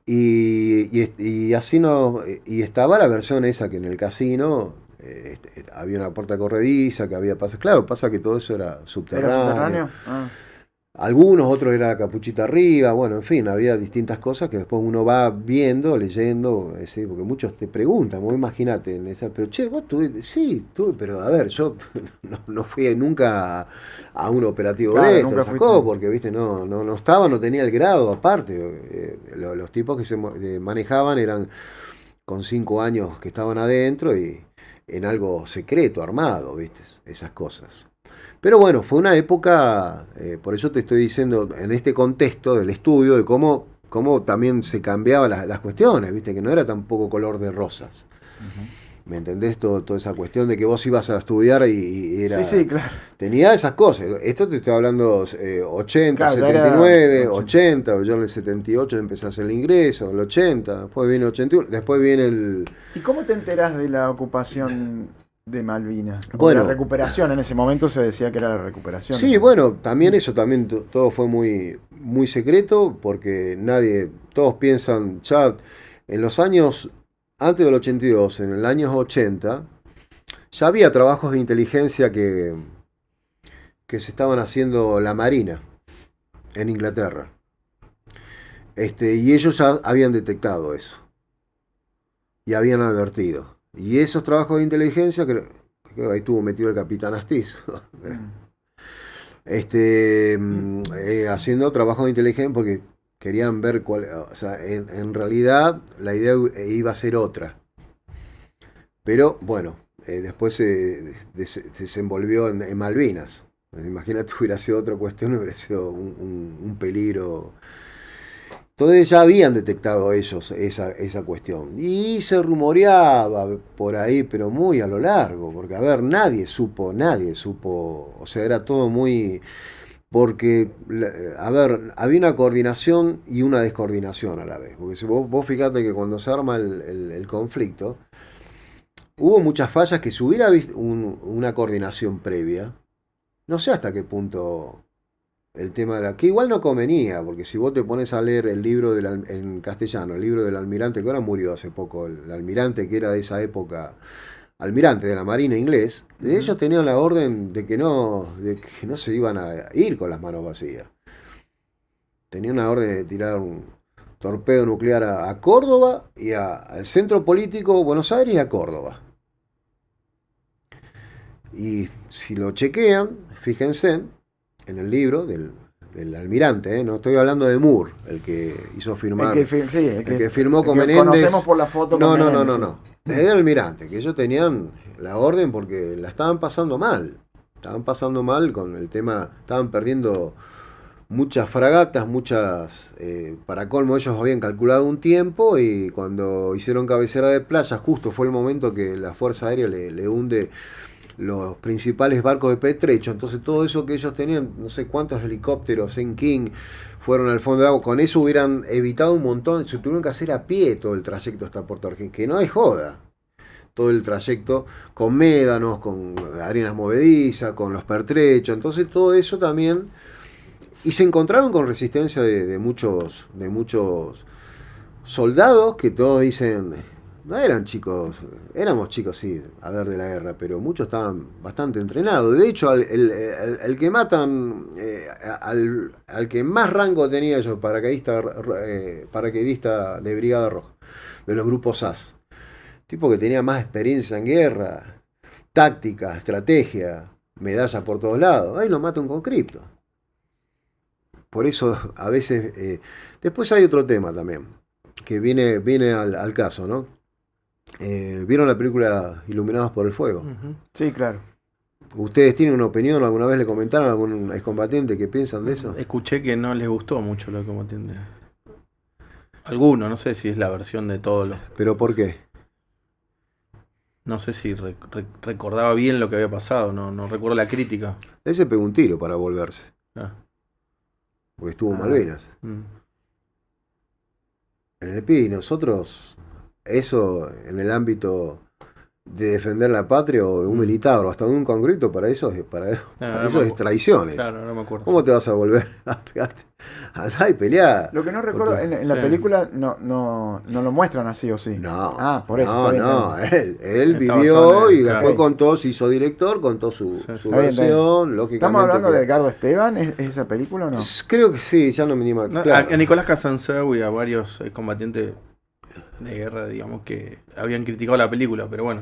y así y estaba la versión esa que en el casino había una puerta corrediza, que había pasos. Claro, pasa que todo eso era subterráneo. ¿Era subterráneo? Ah. Algunos, otros era capuchita arriba, bueno, en fin, había distintas cosas que después uno va viendo, leyendo, porque muchos te preguntan, vos imagínate, pero che, vos tuviste, sí, tuve, pero a ver, yo no fui nunca a un operativo Claro, de esto, nunca sacó, fuiste. porque viste, no estaba, no tenía el grado, aparte, los tipos que se manejaban eran con 5 años que estaban adentro y en algo secreto, armado, viste, esas cosas. Pero bueno, fue una época, por eso te estoy diciendo, en este contexto del estudio, de cómo también se cambiaban las cuestiones, viste, que no era tampoco color de rosas. ¿Me entendés? Toda esa cuestión de que vos ibas a estudiar y era... Sí, claro. Tenía esas cosas. Esto te estoy hablando 80, Claro, ya 79, era 80. Yo en el 78 empecé a hacer el ingreso, el 80, después viene el 81, después viene el... ¿Y cómo te enterás de la ocupación de Malvinas? Porque Bueno. la recuperación, en ese momento se decía que era la recuperación. Sí, bueno, también eso, todo fue muy, muy secreto, porque todos piensan, ya en los años, antes del 82, en el año 80, ya había trabajos de inteligencia que se estaban haciendo la Marina en Inglaterra. Y ellos ya habían detectado eso. Y habían advertido. Y esos trabajos de inteligencia, creo que ahí estuvo metido el capitán Astiz. Haciendo trabajos de inteligencia porque querían ver cuál, o sea, en realidad la idea iba a ser otra. Pero bueno, después se desenvolvió en Malvinas. Imagínate, hubiera sido otra cuestión, hubiera sido un peligro. Entonces ya habían detectado ellos esa cuestión. Y se rumoreaba por ahí, pero muy a lo largo, porque a ver, nadie supo, o sea, era todo muy... Porque, a ver, había una coordinación y una descoordinación a la vez. Porque si vos fijate que cuando se arma el conflicto, hubo muchas fallas que si hubiera visto una coordinación previa, no sé hasta qué punto... El tema de que igual no convenía, porque si vos te pones a leer el libro en castellano, el libro del almirante, que ahora murió hace poco, el almirante que era de esa época, almirante de la Marina inglés, ellos tenían la orden de que no se iban a ir con las manos vacías. Tenían una orden de tirar un torpedo nuclear a Córdoba y al centro político Buenos Aires y a Córdoba. Y si lo chequean, fíjense en el libro del almirante, no estoy hablando de Moore, el que hizo firmar, el que firmó con Menéndez. Conocemos por la foto con Menéndez. No. Es el almirante, que ellos tenían la orden porque la estaban pasando mal. Estaban pasando mal con el tema, estaban perdiendo muchas fragatas, para colmo ellos habían calculado un tiempo y cuando hicieron cabecera de playa, justo fue el momento que la Fuerza Aérea le hunde los principales barcos de pertrecho, entonces todo eso que ellos tenían, no sé cuántos helicópteros en King fueron al fondo de agua, con eso hubieran evitado un montón, se tuvieron que hacer a pie todo el trayecto hasta Puerto Argentino, que no hay joda. todo el trayecto con médanos, con arenas movedizas, con los pertrechos, entonces todo eso también. Y se encontraron con resistencia de muchos soldados que todos dicen, no eran chicos, éramos chicos sí, a ver de la guerra, pero muchos estaban bastante entrenados. De hecho, el que matan, al que más rango tenía ellos, paracaidista de Brigada Roja, de los grupos SAS, tipo que tenía más experiencia en guerra, táctica, estrategia, medallas por todos lados, ahí lo matan con cripto. Por eso a veces... después hay otro tema también, que viene al caso, ¿no? ¿Vieron la película Iluminados por el Fuego? Ujú. Sí, claro. ¿Ustedes tienen una opinión? ¿Alguna vez le comentaron a algún excombatiente que piensan de eso? Escuché que no les gustó mucho lo que combatiente. Alguno, no sé si es la versión de todos los... ¿Pero por qué? No sé si recordaba bien lo que había pasado, no recuerdo la crítica. Él se pegó un tiro para volverse, Ah. porque estuvo en Malvinas. Mm. En el PI, nosotros, eso en el ámbito de defender la patria o de un militar o hasta de un concreto, para eso es traiciones. Claro, no me acuerdo. ¿Cómo te vas a volver a pegarte? Andá y pelear. Lo que no recuerdo, Porque- en la Sí. película no lo muestran así o sí. No, Ah, por eso. no, está bien, no, está bien. él Está vivió basado en y él, después claro. contó, se hizo director, contó su Sí, sí. Está bien, está versión, lógicamente. ¿Estamos hablando que- de Edgardo Esteban? ¿Es esa película o no? Creo que sí, ya no me animo. No, Claro. a Nicolás Casanseu y a varios combatientes de guerra, digamos, que habían criticado la película, pero bueno,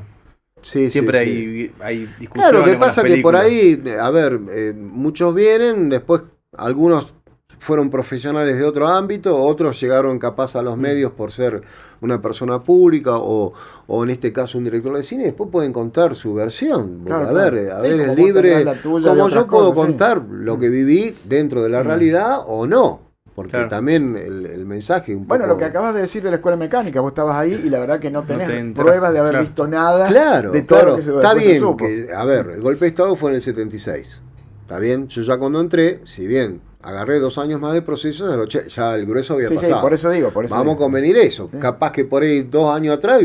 Sí, siempre sí, sí. hay discusiones. Claro, lo que con las pasa que por películas. ahí, a ver, muchos vienen, después algunos fueron profesionales de otro ámbito, otros llegaron capaz a los medios por ser una persona pública o en este caso un director de cine, después pueden contar su versión. Porque, Claro, a ver, claro. a Sí, ver, como es vos libre, tendrás la tuya de como otras yo puedo cosas, sí. contar lo que viví dentro de la realidad o no. Porque Claro. también el mensaje un Bueno, poco... lo que acabas de decir de la escuela mecánica, vos estabas ahí y la verdad que no tenés te enteraste, pruebas de haber claro. visto nada Claro, de todo claro. lo que se Está después se bien supo. que, a ver, el golpe de Estado fue en el 76. Está bien, yo ya cuando entré, si bien agarré 2 años más de proceso, ya el grueso había Sí, sí, pasado. por eso digo. Por eso Vamos a digo. convenir eso. Sí. Capaz que por ahí 2 años atrás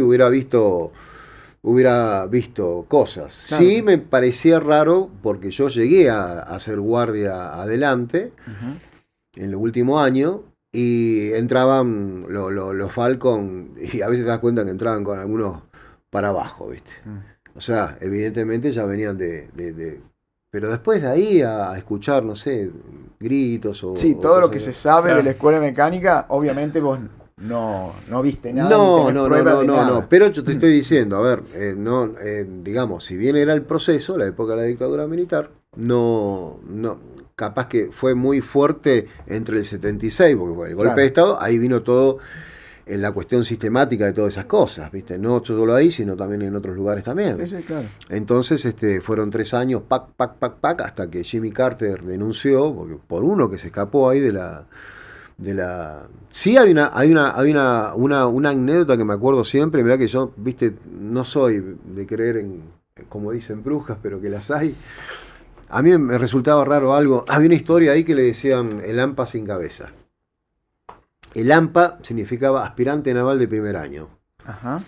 hubiera visto cosas. Claro. Sí me parecía raro porque yo llegué a hacer guardia adelante Ujú. en el último año y entraban los Falcon y a veces te das cuenta que entraban con algunos para abajo, ¿viste? Mm. O sea, evidentemente ya venían pero después de ahí a escuchar, no sé, gritos o... Sí, o todo lo cosas que así. se sabe Claro. de la escuela mecánica, obviamente vos no viste nada. No, ni tenés no, pruebas no, de no, nada. no, pero yo te estoy diciendo, a ver, digamos, si bien era el proceso, la época de la dictadura militar, no, capaz que fue muy fuerte entre el 76, porque bueno, el golpe Claro. de Estado, ahí vino todo en la cuestión sistemática de todas esas cosas, ¿viste? No solo ahí, sino también en otros lugares también. Sí, sí, claro. Entonces fueron 3 años, hasta que Jimmy Carter denunció, porque por uno que se escapó ahí de la... Sí hay una anécdota que me acuerdo siempre, mirá que yo, viste, no soy de creer en, como dicen, brujas, pero que las hay. A mí me resultaba raro algo, había una historia ahí que le decían el AMPA sin cabeza. El AMPA significaba aspirante naval de primer año. Ajá.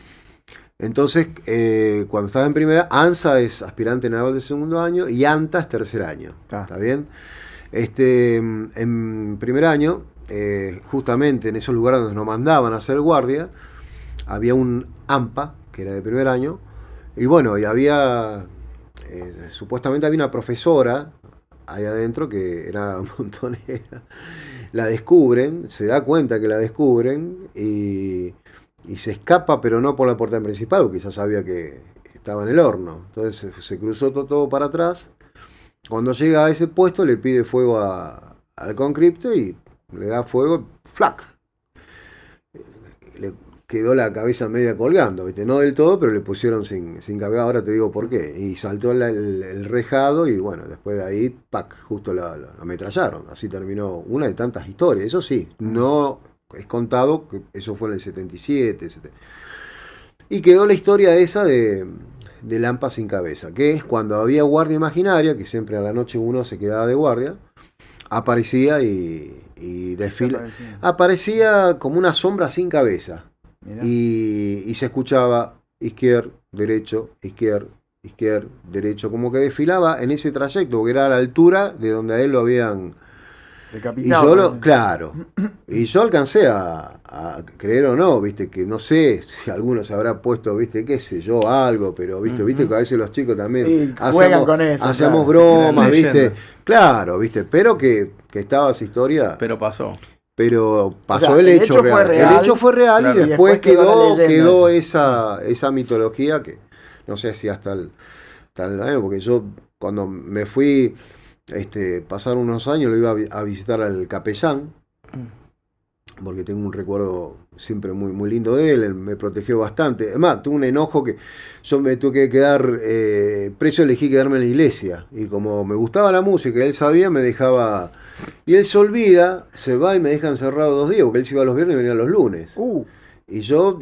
Entonces, cuando estaba en primera, ANSA es aspirante naval de segundo año y ANTA es tercer año. Está. ¿Está bien? En primer año, justamente en esos lugares donde nos mandaban a hacer guardia, había un AMPA, que era de primer año, y bueno, y había, supuestamente había una profesora ahí adentro que era montonera. La descubren, se da cuenta que la descubren y se escapa, pero no por la puerta principal, porque ya sabía que estaba en el horno. Entonces se cruzó todo para atrás. Cuando llega a ese puesto le pide fuego al conscripto y le da fuego, ¡flac! Le quedó la cabeza media colgando, ¿viste? No del todo, pero le pusieron sin cabeza, ahora te digo por qué. Y saltó el rejado y bueno, después de ahí, ¡pac! Justo la ametrallaron. Así terminó una de tantas historias. Eso sí, no es contado, que eso fue en el 77. Y quedó la historia esa de Lampa sin cabeza, que es cuando había guardia imaginaria, que siempre a la noche uno se quedaba de guardia, aparecía y desfila. Aparecía como una sombra sin cabeza. Mirá. Y se escuchaba izquierdo, derecho, izquierdo, izquierdo, derecho, como que desfilaba en ese trayecto, porque era a la altura de donde a él lo habían... Y Decapitado, yo, parece. claro, y yo alcancé a creer o no, viste, que no sé si alguno se habrá puesto, viste, qué sé yo, algo, pero viste que a veces los chicos también Y juegan con eso, hacemos claro. bromas, La viste, leyenda. claro, viste, pero que estaba esa historia, Pero pasó. pero pasó O sea, el el hecho hecho fue real. real, El hecho fue real claro. y Y después después quedó la leyenda quedó esa. esa mitología que no sé si hasta el año, porque yo cuando me fui, pasaron unos años, lo iba a visitar al capellán, porque tengo un recuerdo siempre muy, muy lindo de él me protegió bastante. Además, tuve un enojo que yo me tuve que quedar preso, elegí quedarme en la iglesia. Y como me gustaba la música, él sabía, me dejaba... Y él se olvida, se va y me deja encerrado 2 días, porque él se iba los viernes y venía los lunes. Y yo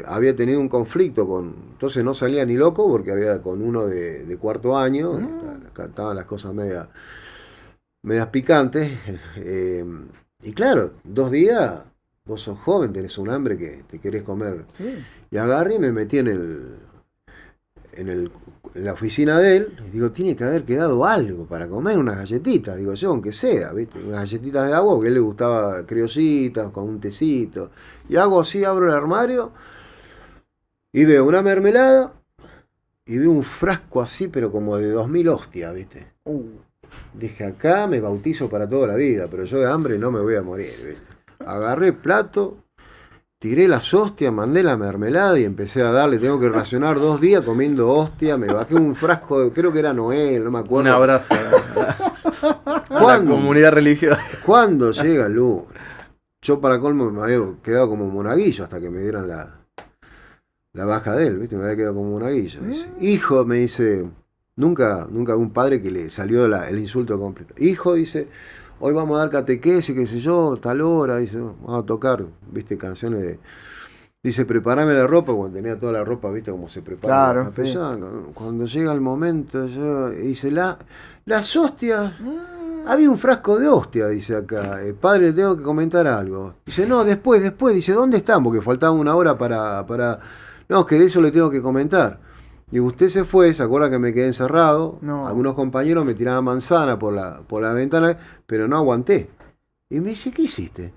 había tenido un conflicto entonces no salía ni loco, porque había con uno de cuarto año, estaban las cosas medias picantes. Y claro, 2 días, vos sos joven, tenés un hambre que te querés comer. Sí. Y agarré y me metí en la oficina de él. Y digo, tiene que haber quedado algo para comer, unas galletitas, digo yo, aunque sea, ¿viste? Unas galletitas de agua, porque a él le gustaba criollitas, con un tecito. Y hago así, abro el armario y veo una mermelada y veo un frasco así, pero como de 2000 hostias, ¿viste? Dije, acá me bautizo para toda la vida, pero yo de hambre no me voy a morir, ¿viste? Agarré el plato, tiré las hostias, mandé la mermelada y empecé a darle. Tengo que racionar 2 días comiendo hostia. Me bajé un frasco, creo que era Noel, no me acuerdo. Un abrazo a la ¿Cuándo? comunidad religiosa. ¿Cuándo llega el lunes? Yo para colmo me había quedado como monaguillo hasta que me dieran la baja de él, ¿viste? Me había quedado como monaguillo. Dice, hijo, me dice, nunca un padre que le salió el insulto completo. Hijo, dice, hoy vamos a dar catequesis, qué sé yo, tal hora, dice, vamos a tocar, viste, canciones de... Dice, prepárame la ropa, cuando tenía toda la ropa, viste, cómo se prepara. Claro, la capellán. Cuando llega el momento, dice, las hostias, había un frasco de hostia, dice acá, padre, le tengo que comentar algo. Dice, no, después, dice, ¿dónde están? Porque faltaba 1 hora para... No, es que de eso le tengo que comentar. Y usted se fue, se acuerda que me quedé encerrado. No. Algunos compañeros me tiraban manzana por la ventana, pero no aguanté. Y me dice, ¿qué hiciste?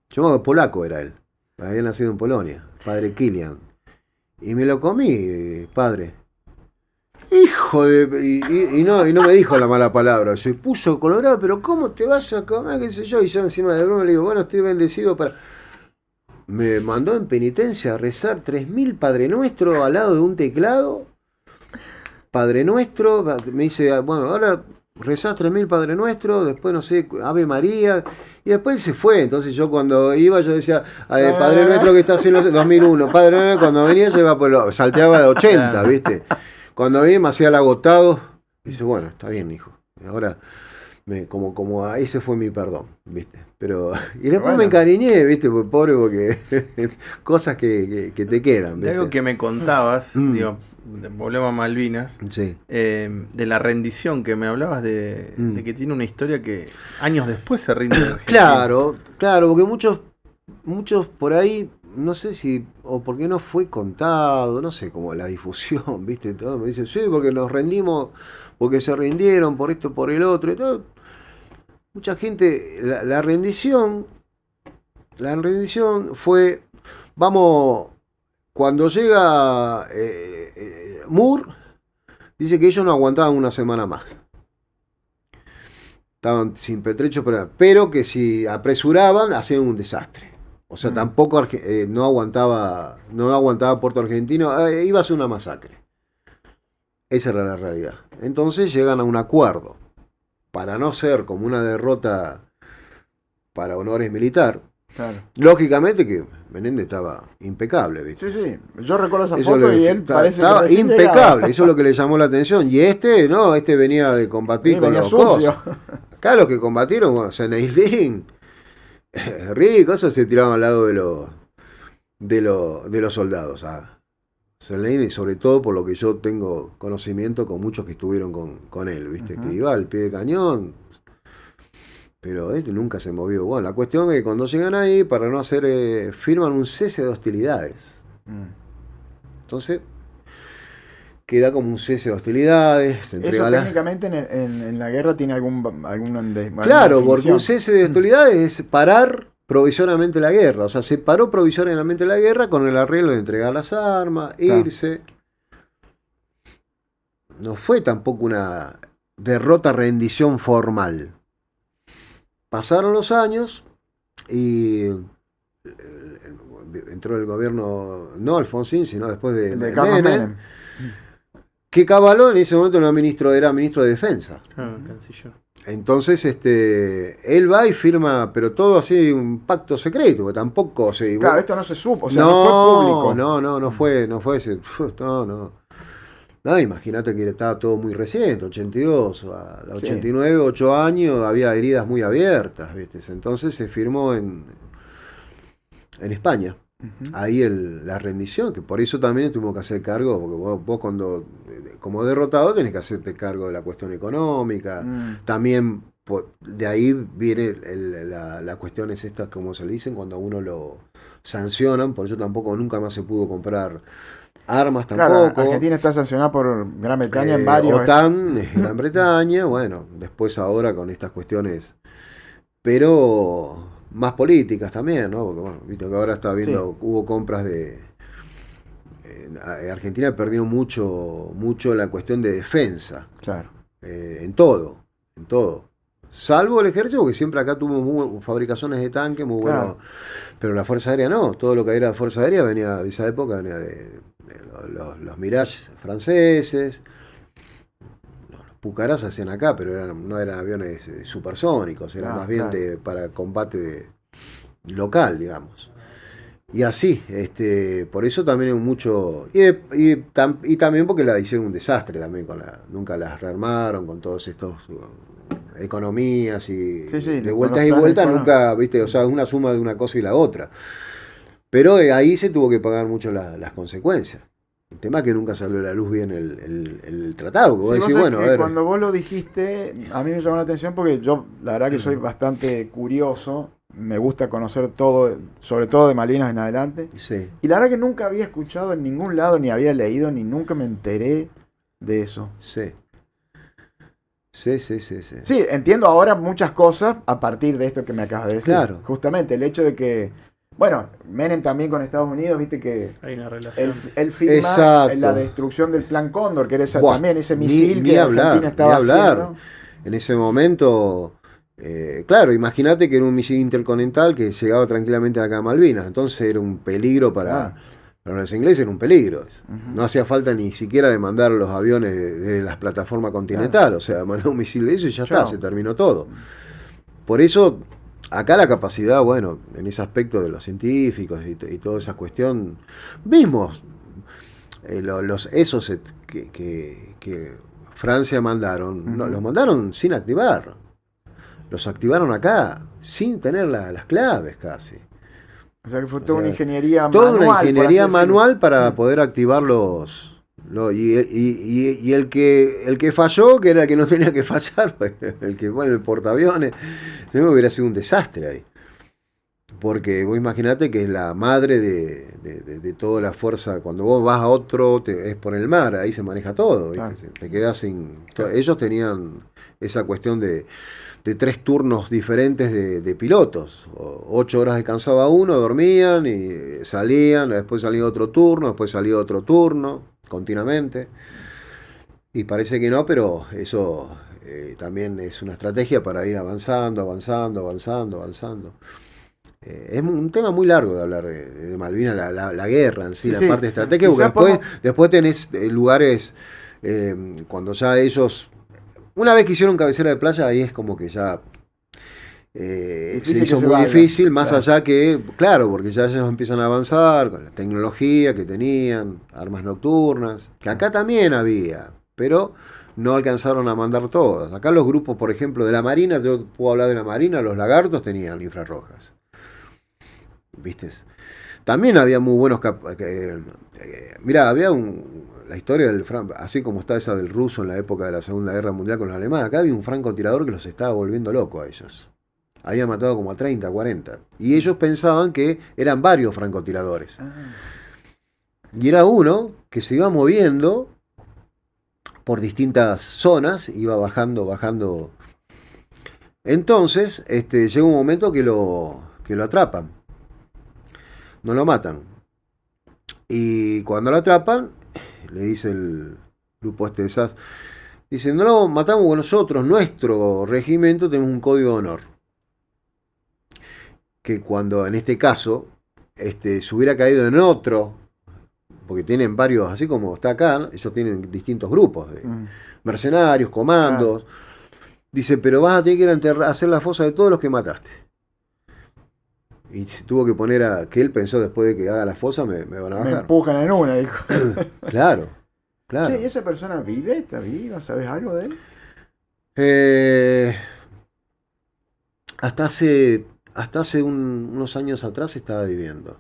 Yo me acuerdo, polaco era él. Había nacido en Polonia, padre Kilian. Y me lo comí, padre. Hijo de... Y no me dijo la mala palabra. Se puso colorado, pero ¿cómo te vas a comer? ¿Qué sé yo? Y yo encima de broma le digo, bueno, estoy bendecido para... Me mandó en penitencia a rezar 3000 Padre Nuestro al lado de un teclado. Padre Nuestro, me dice, bueno, ahora rezás 3000 Padre Nuestro, después no sé, Ave María, y después él se fue. Entonces yo cuando iba, yo decía, Padre Nuestro que está haciendo 2001, Padre Nuestro, cuando venía se iba salteaba de 80, ¿viste? Cuando venía me hacía el agotado, dice, bueno, está bien, hijo, ahora... como ese fue mi perdón, ¿viste? Pero y después me encariñé, ¿viste? Pobre, porque cosas que te quedan, ¿viste? De algo que me contabas, digo, volvemos a Malvinas, sí. De la rendición que me hablabas de que tiene una historia que años después se rinde. Claro, porque muchos por ahí, no sé si, o porque no fue contado, no sé, como la difusión, ¿viste? Todo me dicen, sí, porque nos rendimos, porque se rindieron por esto, por el otro, y todo. Mucha gente, la rendición fue, vamos, cuando llega Moore, dice que ellos no aguantaban una semana más. Estaban sin pertrecho, pero que si apresuraban, hacían un desastre. O sea, tampoco no aguantaba Puerto Argentino, iba a ser una masacre. Esa era la realidad. Entonces llegan a un acuerdo. Para no ser como una derrota para honores militar. Claro. Lógicamente que Menéndez estaba impecable, ¿viste? Sí, yo recuerdo esa foto y él parece estaba que recién impecable, llegaba. eso es lo que le llamó la atención. Y este venía de combatir Sí, con venía los sucio. cosas. Acá los que combatieron, bueno, Seneislin, Rick, cosas se tiraban al lado de los soldados. Seneislin, y sobre todo por lo que yo tengo conocimiento con muchos que estuvieron con él, ¿viste? Que iba al pie de cañón. Pero nunca se movió. Bueno, la cuestión es que cuando llegan ahí, para no hacer, firman un cese de hostilidades. Entonces queda como un cese de hostilidades. Se Eso entrega técnicamente en la guerra tiene alguna Claro, porque definición. un cese de hostilidades es parar provisoriamente la guerra. O sea, se paró provisoriamente la guerra con el arreglo de entregar las armas, Claro. irse. No fue tampoco una derrota, rendición formal. Pasaron los años y entró el gobierno, no Alfonsín, sino después de Carlos Menem, Menem. que Cavallo en ese momento era ministro de Defensa. Canciller. Entonces, él va y firma, pero todo así, un pacto secreto, que tampoco se... Claro, esto no se supo, o sea, no fue público. No fue ese, no. No, imagínate que estaba todo muy reciente, 82, a los 89, 8 años, había heridas muy abiertas, ¿viste? Entonces se firmó en España. Ujú. Ahí la rendición, que por eso también tuvimos que hacer cargo, porque vos cuando, como derrotado, tenés que hacerte cargo de la cuestión económica. También de ahí viene la cuestión es esta, como se le dicen, cuando a uno lo sancionan, por eso tampoco nunca más se pudo comprar armas tampoco. Claro, Argentina está sancionada por Gran Bretaña en varios... OTAN, Gran Bretaña, bueno, después ahora con estas cuestiones, pero más políticas también, ¿no? Porque bueno, viste que ahora está viendo, hubo compras Argentina perdió mucho la cuestión de defensa. Claro. En todo. Salvo el ejército, porque siempre acá tuvo fabricaciones de tanques muy buenos. Claro. Pero la Fuerza Aérea no. Todo lo que era Fuerza Aérea venía de esa época, venía de los Mirage franceses. Los Pucarás se hacían acá, pero no eran aviones supersónicos, eran más bien para combate local, digamos. Y así, por eso también hay mucho... Y también porque la hicieron un desastre también, nunca las rearmaron con todos estos economías y de vueltas y vueltas, nunca, viste, o sea, una suma de una cosa y la otra. Pero ahí se tuvo que pagar mucho las consecuencias. El tema es que nunca salió a la luz bien el tratado. Vos decís, bueno, a ver. Cuando vos lo dijiste, a mí me llamó la atención porque yo, la verdad que soy bastante curioso. Me gusta conocer todo, sobre todo de Malvinas en adelante. Sí. Y la verdad que nunca había escuchado en ningún lado, ni había leído, ni nunca me enteré de eso. Sí, entiendo ahora muchas cosas a partir de esto que me acabas de decir. Claro. Justamente el hecho de que, bueno, Menem también con Estados Unidos, viste que hay una relación. él firma Exacto. la destrucción del Plan Cóndor, que era también ese Ni misil que Argentina estaba haciendo. En ese momento, claro, imagínate que era un misil intercontinental que llegaba tranquilamente acá a Malvinas, entonces era un peligro para los ingleses, era un peligro. No hacía falta ni siquiera de mandar los aviones de las plataformas continentales, o sea, mandar un misil de eso y ya está, se terminó todo. Por eso, acá la capacidad, bueno, en ese aspecto de los científicos y toda esa cuestión, vimos esos que Francia mandaron, los mandaron sin activar. Los activaron acá, sin tener las claves casi. O sea que fue toda una ingeniería manual. Toda una ingeniería manual para poder activar y el que falló, que era el que no tenía que fallar, el que fue en el portaaviones, hubiera sido un desastre ahí. Porque vos imaginate que es la madre de toda la fuerza. Cuando vos vas a otro, es por el mar, ahí se maneja todo. Claro. Te quedás sin. Ellos tenían esa cuestión de 3 turnos diferentes de pilotos. 8 horas descansaba uno, dormían y salían, después salía otro turno, después salía otro turno, continuamente. Y parece que no, pero eso también es una estrategia para ir avanzando. Es un tema muy largo de hablar de Malvinas, la guerra en sí, la parte estratégica, porque después tenés lugares cuando ya ellos, una vez que hicieron cabecera de playa, ahí es como que ya se hizo muy difícil, más allá que, claro, porque ya ellos empiezan a avanzar con la tecnología que tenían, armas nocturnas, que acá también había, pero no alcanzaron a mandar todas. Acá los grupos, por ejemplo, de la Marina, yo puedo hablar de la Marina, los Lagartos tenían infrarrojas. ¿Viste? También había muy buenos mirá, había la historia del así como está esa del ruso en la época de la Segunda Guerra Mundial con los alemanes, acá había un francotirador que los estaba volviendo locos a ellos. Había matado como a 30, 40. Y ellos pensaban que eran varios francotiradores. Y era uno que se iba moviendo por distintas zonas, iba bajando. Entonces, llega un momento que lo atrapan. No lo matan. Y cuando lo atrapan, le dice el grupo de SAS, dice, no lo matamos nosotros, nuestro regimiento tenemos un código de honor. Que cuando en este caso se hubiera caído en otro, porque tienen varios, así como está acá, ellos tienen distintos grupos de mercenarios, comandos. Dice, pero vas a tener que ir a hacer la fosa de todos los que mataste. Y se tuvo que poner que él pensó después de que haga la fosa, me van a bajar. Me empujan en una, dijo. Claro. Che, ¿y esa persona vive? ¿Está viva? ¿Sabes algo de él? Hasta hace unos años atrás estaba viviendo.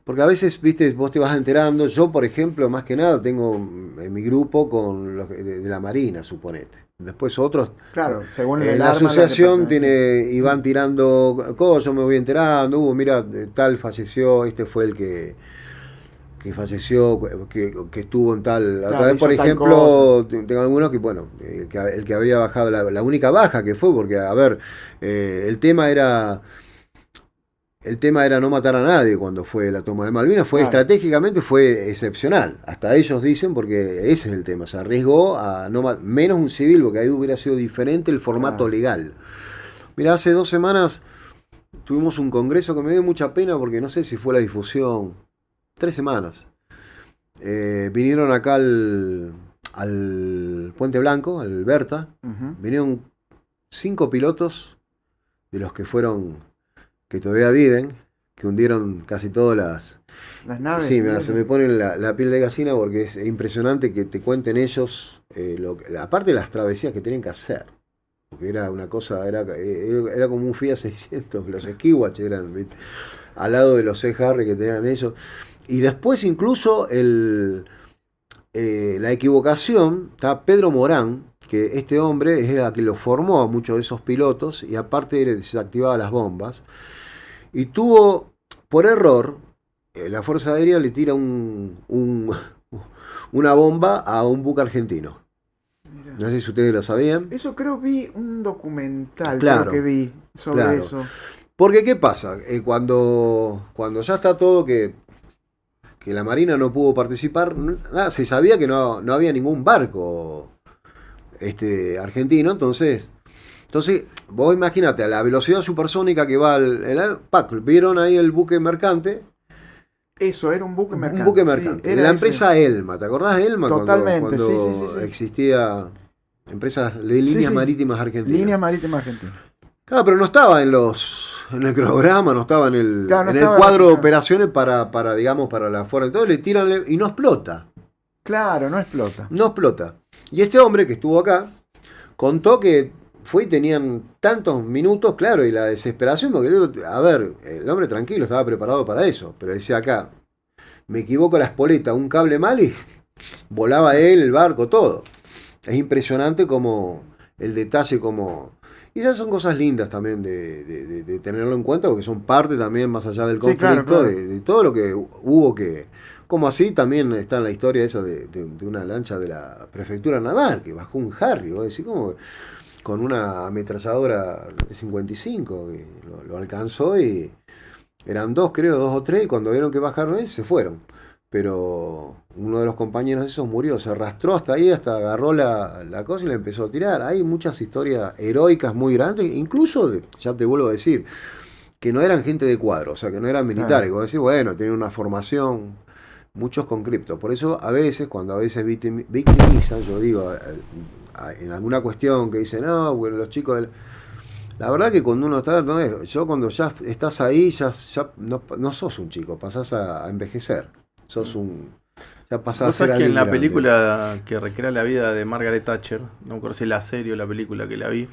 Porque a veces, viste, vos te vas enterando. Yo, por ejemplo, más que nada, tengo en mi grupo con los de la Marina, suponete. Después otros. Claro, según la asociación y van tirando cosas, yo me voy enterando. Mira, tal falleció, este fue el que falleció, que estuvo en tal. Claro, otra vez, por ejemplo, tengo algunos que, bueno, el que había bajado, la única baja que fue, porque, a ver, el tema era no matar a nadie cuando fue la toma de Malvinas, estratégicamente fue excepcional, hasta ellos dicen, porque ese es el tema, se arriesgó a menos un civil, porque ahí hubiera sido diferente el formato legal. Mira, hace 2 semanas tuvimos un congreso que me dio mucha pena, porque no sé si fue la difusión, 3 semanas. Vinieron acá al Puente Blanco, al Berta, vinieron 5 pilotos de los que todavía viven, que hundieron casi todas las naves. Sí, se me pone la piel de gallina porque es impresionante que te cuenten ellos, aparte de las travesías que tienen que hacer. Porque era una cosa, era como un Fiat 600, los Esquiwach eran, ¿viste? Al lado de los C-Harry que tenían ellos. Y después incluso la equivocación, está Pedro Morán, que este hombre era quien lo formó a muchos de esos pilotos y aparte desactivaba las bombas. Y tuvo, por error, la Fuerza Aérea le tira una bomba a un buque argentino. Mirá. No sé si ustedes lo sabían. Eso creo vi un documental, claro, creo que vi sobre eso. Porque ¿qué pasa? Cuando ya está todo que la Marina no pudo participar, se sabía que no había ningún barco argentino, entonces vos imagínate, a la velocidad supersónica que va vieron ahí el buque mercante. Eso, era un buque mercante. Un buque mercante. Sí, era la empresa Elma, ¿te acordás de Elma? Totalmente, cuando sí. existía empresas de líneas marítimas argentinas. Líneas marítimas argentinas. Claro, pero no estaba en el cronograma, no estaba en el cuadro de operaciones para la fuerza. Entonces le tiran y no explota. Claro, no explota. No explota. Y este hombre que estuvo acá contó que fue y tenían tantos minutos, claro, y la desesperación, porque a ver, el hombre tranquilo estaba preparado para eso, pero decía acá, me equivoco la espoleta, un cable mal y volaba él, el barco, todo. Es impresionante como el detalle, y esas son cosas lindas también de tenerlo en cuenta, porque son parte también, más allá del conflicto, sí, claro. De todo lo que hubo que... Como así también está en la historia esa de una lancha de la prefectura naval, que bajó un Harry, vos decís, como con una ametralladora 55, que lo alcanzó y eran 2 o 3, y cuando vieron que bajaron se fueron. Pero uno de los compañeros de esos murió, se arrastró hasta ahí, hasta agarró la cosa y le empezó a tirar. Hay muchas historias heroicas muy grandes, incluso, ya te vuelvo a decir, que no eran gente de cuadro, o sea, que no eran militares, como decís, bueno, tienen una formación... Muchos con cripto. Por eso cuando victimizan, yo digo, en alguna cuestión que dicen, no, bueno, los chicos... La verdad que cuando uno está, cuando ya estás ahí, ya no sos un chico, pasás a envejecer. Ya pasás a ser alguien que en la grande. película que recrea la vida de Margaret Thatcher, no me acuerdo si es la serie o la película que la vi,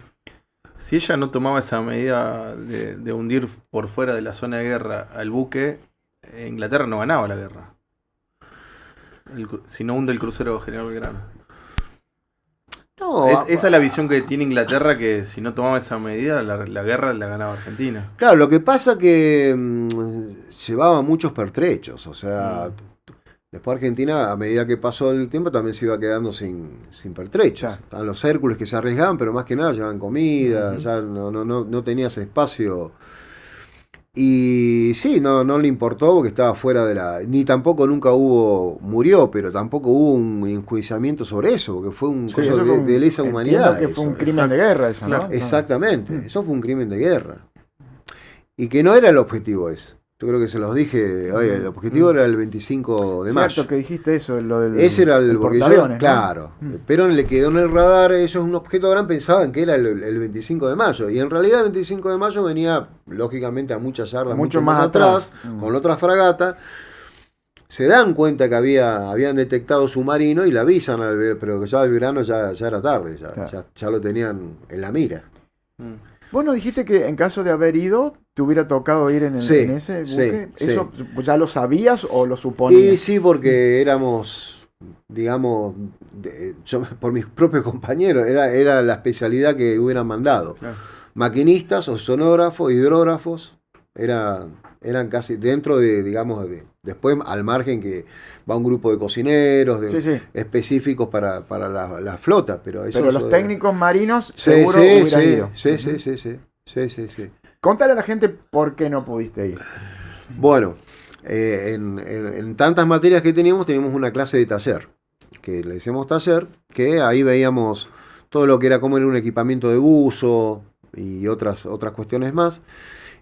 si ella no tomaba esa medida de hundir por fuera de la zona de guerra al buque, Inglaterra no ganaba la guerra. Si no hunde el crucero General Belgrano. No, esa es la visión que tiene Inglaterra, que si no tomaba esa medida, la guerra la ganaba Argentina. Claro, lo que pasa que llevaba muchos pertrechos, o sea, Después Argentina, a medida que pasó el tiempo, también se iba quedando sin pertrechos. Claro. Estaban los Hércules que se arriesgaban, pero más que nada llevaban comida, ya no tenías espacio. Y sí, no le importó porque estaba fuera de la... Ni tampoco nunca murió, pero tampoco hubo un enjuiciamiento sobre eso, porque fue un Sí, coso eso fue de lesa entiendo humanidad. que fue un eso. crimen de guerra eso, ¿no? Exactamente, eso fue un crimen de guerra. Y que no era el objetivo ese. Yo creo que se los dije, oye, el objetivo era el 25 de mayo. Cierto que dijiste eso, lo del Ese era el porque portaaviones, ¿no? claro, Perón le quedó en el radar, eso es un objeto gran, pensaban que era el 25 de mayo, y en realidad el 25 de mayo venía, lógicamente, a muchas yardas, Mucho mucho más más atrás, atrás. con otra fragata. Se dan cuenta que habían detectado submarino y la avisan, pero que ya el verano ya era tarde, Claro. ya lo tenían en la mira. Vos nos dijiste que en caso de haber ido, te hubiera tocado ir en Sí, ese sí, buque. sí. ¿Eso ya lo sabías o lo suponías? Y sí, porque éramos, digamos, yo por mis propios compañeros, era la especialidad que hubieran mandado. Claro. Maquinistas, ozonógrafos, hidrógrafos, eran casi dentro de, digamos, después al margen que va un grupo de cocineros, Sí. específicos para la flota, pero eso... Pero los eso técnicos marinos Sí, seguro sí, hubieran ido. sí. Contale a la gente por qué no pudiste ir. Bueno, en tantas materias que teníamos una clase de taller, que le decíamos taller, que ahí veíamos todo lo que era como era un equipamiento de buzo y otras cuestiones más.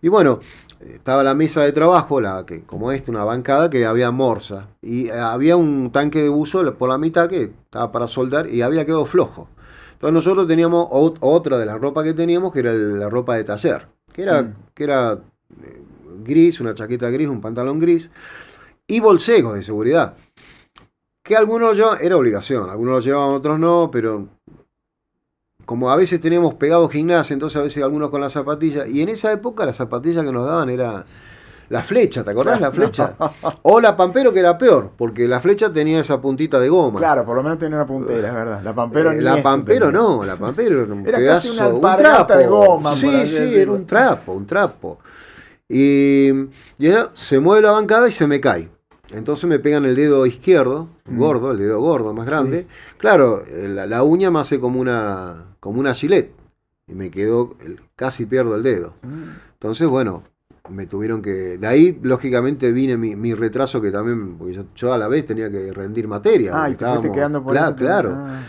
Y bueno, estaba la mesa de trabajo, que como una bancada que había morsa, y había un tanque de buzo por la mitad que estaba para soldar y había quedado flojo. Entonces nosotros teníamos otra de las ropas que teníamos, que era la ropa de taller, que era gris, una chaqueta gris, un pantalón gris, y bolsegos de seguridad. Que algunos lo llevaban, era obligación, algunos lo llevaban, otros no, pero como a veces teníamos pegado gimnasia, entonces a veces algunos con la zapatilla, y en esa época la zapatilla que nos daban era la flecha, ¿te acordás? La flecha. O la Pampero, que era peor, porque la flecha tenía esa puntita de goma. Claro, por lo menos tenía una puntera, es verdad. La Pampero ni La eso Pampero tenía. no, la Pampero era un Era pedazo, casi una un alpargata trapo. de goma, por Sí, así era decirlo. un trapo. Y ella se mueve la bancada y se me cae. Entonces me pegan el dedo izquierdo, gordo, el dedo gordo, más grande. Sí. Claro, la uña me hace como una gilet. Y me quedo, casi pierdo el dedo. Entonces, bueno, me tuvieron que... De ahí, lógicamente, vine mi retraso que también... Porque yo a la vez tenía que rendir materia. Ah, porque y te fuiste quedando por eso. Claro. Ah.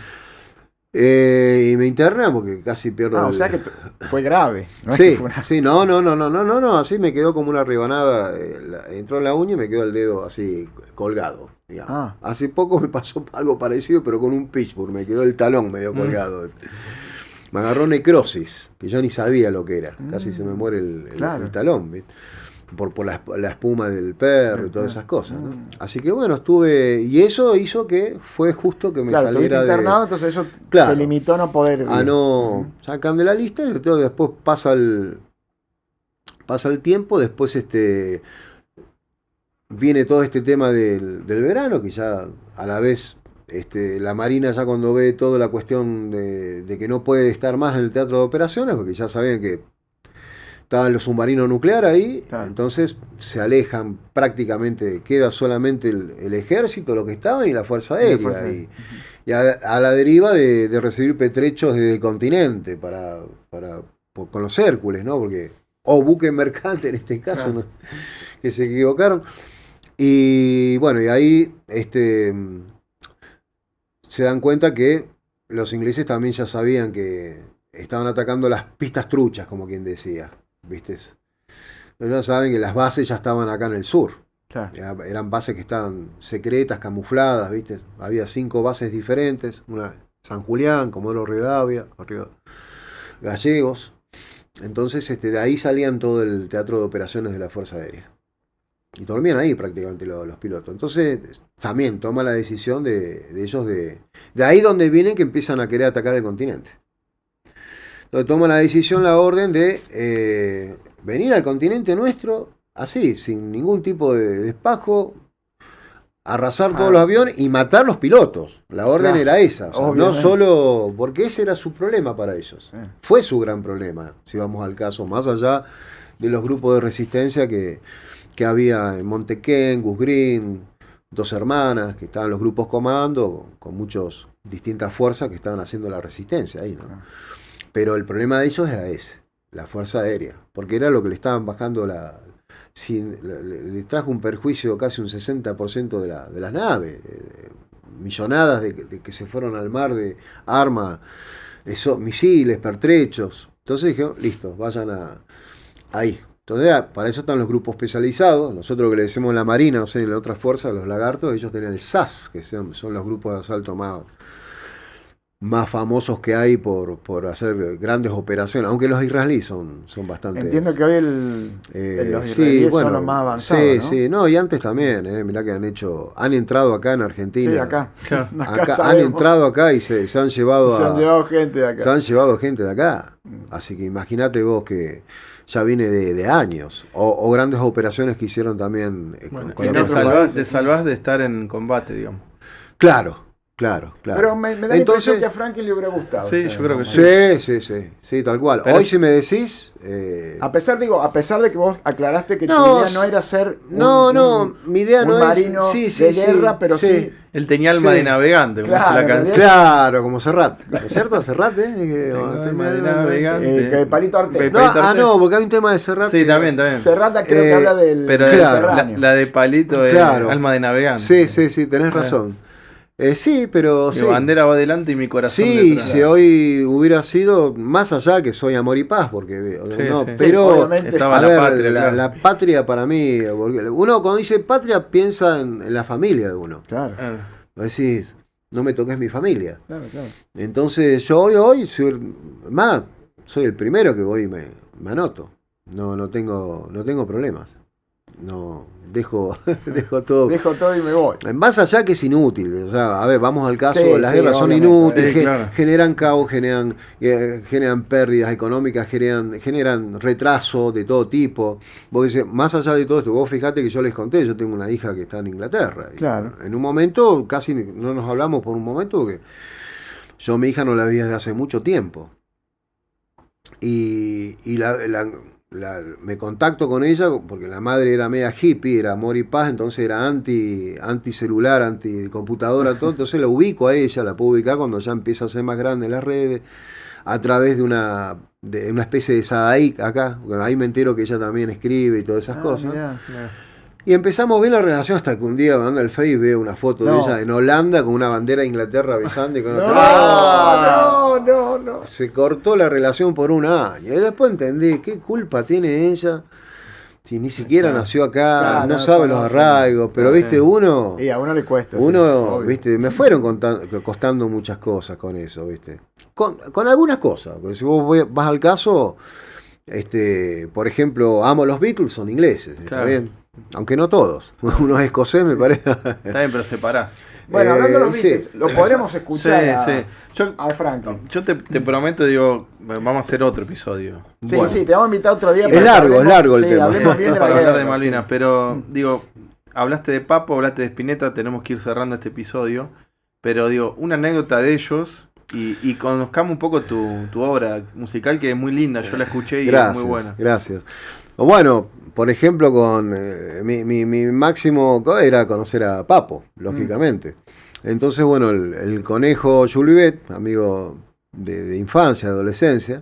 Y me interné porque casi pierdo O sea que fue grave. ¿No? Es Sí, que fue una- sí, no, así me quedó como una rebanada, entró en la uña y me quedó el dedo así colgado, digamos. Ah. Hace poco me pasó algo parecido, pero con un pitchfork, me quedó el talón medio colgado. Me agarró necrosis, que yo ni sabía lo que era, casi se me muere Claro. el talón, ¿viste? Por la espuma del perro y todas esas cosas, ¿no? Así que bueno, y eso hizo que fue justo que me Claro, estuviste saliera internado, entonces eso Claro. te limitó a no poder ir. no sacan de la lista y entonces después pasa el tiempo, después viene todo este tema del verano, que ya a la vez la Marina ya cuando ve toda la cuestión de que no puede estar más en el teatro de operaciones, porque ya sabían que estaban los submarinos nucleares ahí, Claro. entonces se alejan prácticamente, queda solamente el ejército, lo que estaban, y la Fuerza Y la Aérea. Fuerza Aérea. Y a la deriva de recibir petrechos desde el continente con los Hércules, ¿no? O buque mercante en este caso, Claro. ¿no? Que se equivocaron. Y bueno, y ahí se dan cuenta que los ingleses también ya sabían que estaban atacando las pistas truchas, como quien decía, ¿viste? Ellos ya saben que las bases ya estaban acá en el sur. Claro. Eran bases que estaban secretas, camufladas, ¿viste? Había 5 bases diferentes, una San Julián, Comodoro Rivadavia, Gallegos. Entonces, de ahí salían todo el teatro de operaciones de la Fuerza Aérea. Y dormían ahí prácticamente los pilotos. Entonces, también toma la decisión de ellos de ahí donde vienen que empiezan a querer atacar el continente. Entonces, toma la decisión, la orden de venir al continente nuestro así, sin ningún tipo de despajo, arrasar todos los aviones y matar los pilotos. La orden Claro, era esa. O sea, no obviamente. solo... Porque ese era su problema para ellos. Sí. Fue su gran problema, si vamos al caso, más allá de los grupos de resistencia que había en Montequén, Gus Green, 2 hermanas, que estaban los grupos comando, con muchas distintas fuerzas que estaban haciendo la resistencia ahí, ¿no? Pero el problema de ellos era ese, la fuerza aérea, porque era lo que le estaban bajando le trajo un perjuicio casi un 60% de las naves, millonadas de que se fueron al mar de armas, misiles, pertrechos. Entonces dijeron, listo, vayan ahí. Entonces, para eso están los grupos especializados. Nosotros que le decimos la Marina, no sé, en las otras fuerzas, los lagartos, ellos tenían el SAS, que son los grupos de asalto más famosos que hay por hacer grandes operaciones, aunque los israelíes son bastante... Entiendo que hoy los israelíes son los más avanzados, sí, ¿no? Sí, no, y antes también, mirá que han entrado acá en Argentina. Sí, acá. Han entrado acá y se han llevado se han llevado gente de acá. Se han llevado gente de acá. Así que imagínate vos que ya viene de años. O grandes operaciones que hicieron también con te salvás de estar en combate, digamos. Claro. Pero me da la impresión que a Franklin le hubiera gustado. Sí, yo creo que sí. Sí, tal cual. Pero hoy si me decís... A pesar de que vos aclaraste que tu idea no era ser mi idea no marino es... de guerra, pero sí... Él tenía alma de navegante, como claro, dice la canción. Claro, como Serrat. ¿No es cierto? Serrat, alma de navegante. Palito Ortega. No, porque hay un tema de Serrat. Sí, también. Serrat creo que habla del Pero la de Palito es alma de navegante. Sí, tenés razón. Sí, pero mi bandera va adelante y mi corazón detrás. Si hoy hubiera sido más allá que soy amor y paz, porque pero estaba la patria para mí, porque uno cuando dice patria piensa en la familia de uno. Claro. Decís, no me toques mi familia. Claro. Entonces yo hoy soy el primero que voy y me anoto. No tengo problemas. No, dejo todo. Dejo todo y me voy. Más allá que es inútil. O sea, a ver, vamos al caso. Las guerras son inútiles, generan caos, generan pérdidas económicas, generan retraso de todo tipo. Vos dices, más allá de todo esto, vos fijate que yo les conté, yo tengo una hija que está en Inglaterra. Claro. En un momento, casi no nos hablamos por un momento, porque yo a mi hija no la vi desde hace mucho tiempo. Y me contacto con ella porque la madre era media hippie, era amor y paz, entonces era anti-celular, anti-computadora, todo. Entonces la ubico a ella, la puedo ubicar cuando ya empieza a ser más grande en las redes, a través de una especie de Sadaic acá, ahí me entero que ella también escribe y todas esas cosas. Mirá. Y empezamos bien la relación hasta que un día mandando el Face veo una foto de ella en Holanda con una bandera de Inglaterra besando y con No. Se cortó la relación por un año. Y después entendí qué culpa tiene ella si ni siquiera nació acá, no sabe los arraigos, pero viste, uno... Y a uno le cuesta. Viste, me fueron costando muchas cosas con eso, viste. Con algunas cosas, porque si vos vas al caso, por ejemplo, amo los Beatles, son ingleses, ¿está bien? Aunque no todos. Uno es escocés, me parece. Está bien, pero separás. Bueno, hablando de los Beatles, lo podremos escuchar a Franklin. Yo te prometo, vamos a hacer otro episodio. Sí, te vamos a invitar otro día. Es largo el tema. Hablemos bien de para hablar de guerra, Malvinas, pero hablaste de Papo, hablaste de Spinetta, tenemos que ir cerrando este episodio. Pero una anécdota de ellos y conozcamos un poco tu obra musical, que es muy linda, yo la escuché y es muy buena. Gracias. Bueno, por ejemplo, con mi máximo era conocer a Papo, lógicamente. Entonces, bueno, el conejo Juliet, amigo de infancia, de adolescencia,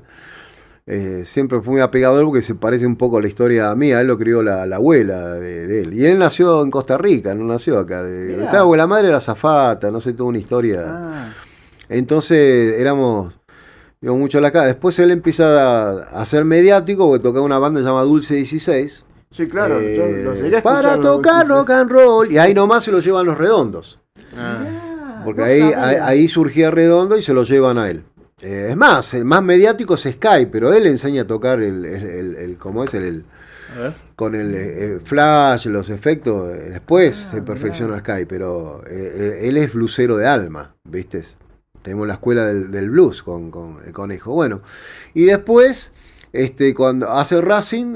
siempre fue muy apegado a él porque se parece un poco a la historia mía. Él lo crió la abuela de él. Y él nació en Costa Rica, no nació acá. Claro, la madre era azafata, no sé, tuvo una historia. Entonces éramos... mucho a la cara. Después él empieza a ser mediático porque tocaba una banda llamada Dulce 16. Sí, claro. Para tocar rock and roll. Y ahí nomás se lo llevan los Redondos. Porque ahí surgía Redondo y se lo llevan a él. Es más, el más mediático es Sky, pero él enseña a tocar con el flash, los efectos. Después se perfecciona Sky, pero él es blusero de alma, ¿viste? Tenemos la escuela del blues con el conejo. Bueno, y después, cuando hace Racing,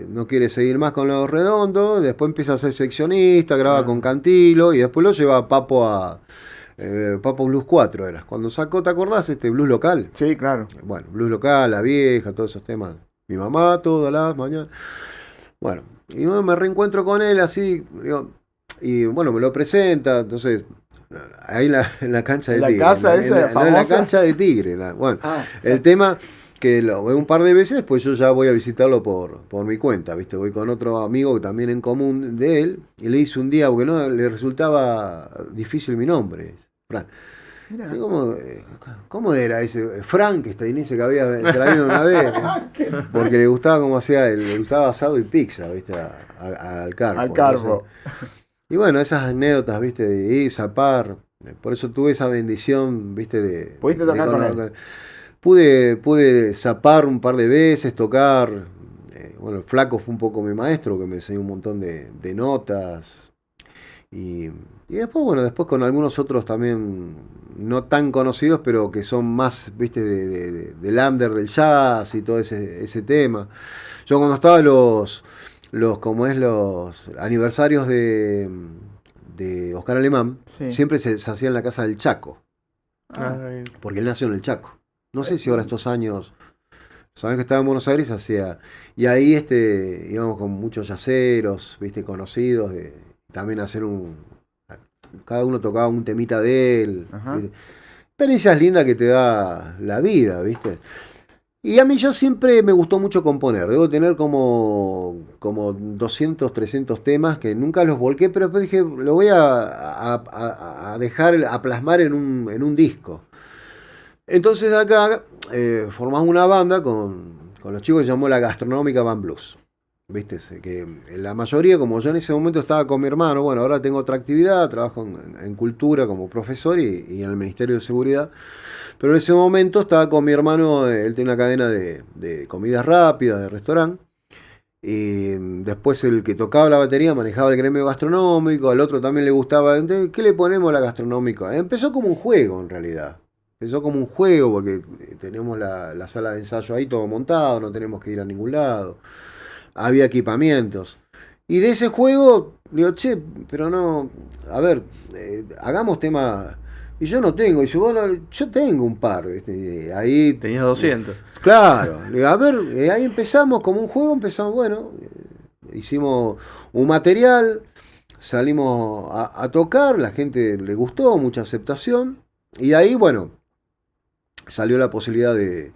no quiere seguir más con los Redondos, después empieza a ser seccionista, graba con Cantilo, y después lo lleva a Papo Papo Blues 4 era. Cuando sacó, ¿te acordás? Blues local. Sí, claro. Bueno, blues local, La Vieja, todos esos temas. Mi mamá, todas las mañanas. Bueno, y me reencuentro con él así, digo... y bueno, me lo presenta, entonces ahí en la cancha de ¿La Tigre. casa esa no, en la famosa? cancha de Tigre. Bueno, Ah, el tema que lo veo un par de veces, después yo ya voy a visitarlo por mi cuenta, ¿viste? Voy con otro amigo que también en común de él, y le hice un día, porque no le resultaba difícil mi nombre, Fran. mirá. Sí, ¿cómo era ese Frankenstein ese que había traído una vez? Porque le gustaba como hacía, le gustaba asado y pizza, ¿viste? Al Carpo. Al Carpo. Entonces, y bueno, esas anécdotas, ¿viste? De ir, zapar. Por eso tuve esa bendición, ¿viste? ¿Pudiste tocar con él? Pude zapar un par de veces, tocar. Bueno, el Flaco fue un poco mi maestro, que me enseñó un montón de notas. Y después, bueno, después con algunos otros también no tan conocidos, pero que son más, viste, del under del jazz y todo ese tema. Yo cuando estaba como es los aniversarios de Oscar Alemán, Sí. siempre se hacía en la casa del Chaco, Ay, porque él nació en el Chaco. No sé si ahora estos años, sabes que estaba en Buenos Aires, hacía, y ahí íbamos con muchos yaceros, viste, conocidos, también hacer cada uno tocaba un temita de él. Ajá. ¿Viste? Experiencias lindas que te da la vida, ¿viste? Y a mí yo siempre me gustó mucho componer. Debo tener como 200, 300 temas que nunca los volqué, pero después dije, lo voy a dejar, a plasmar en un disco. Entonces acá formamos una banda con los chicos que se llamó La Gastronómica Band Blues. Viste, que la mayoría, como yo en ese momento estaba con mi hermano, bueno, ahora tengo otra actividad, trabajo en cultura como profesor y en el Ministerio de Seguridad, pero en ese momento estaba con mi hermano, él tiene una cadena de comidas rápidas, de restaurante, y después el que tocaba la batería manejaba el gremio gastronómico, al otro también le gustaba, entonces, ¿qué le ponemos a la gastronómica? Empezó como un juego en realidad. Empezó como un juego porque tenemos la sala de ensayo ahí todo montado, no tenemos que ir a ningún lado. Había equipamientos. Y de ese juego, digo, che, pero no, a ver, hagamos tema. Y yo no tengo, y dice, bueno, yo tengo un par, ¿viste? Y ahí, tenías 200. claro, le digo, a ver, ahí empezamos como un juego, empezamos, bueno, hicimos un material, salimos a tocar, la gente le gustó, mucha aceptación, y de ahí, bueno, salió la posibilidad de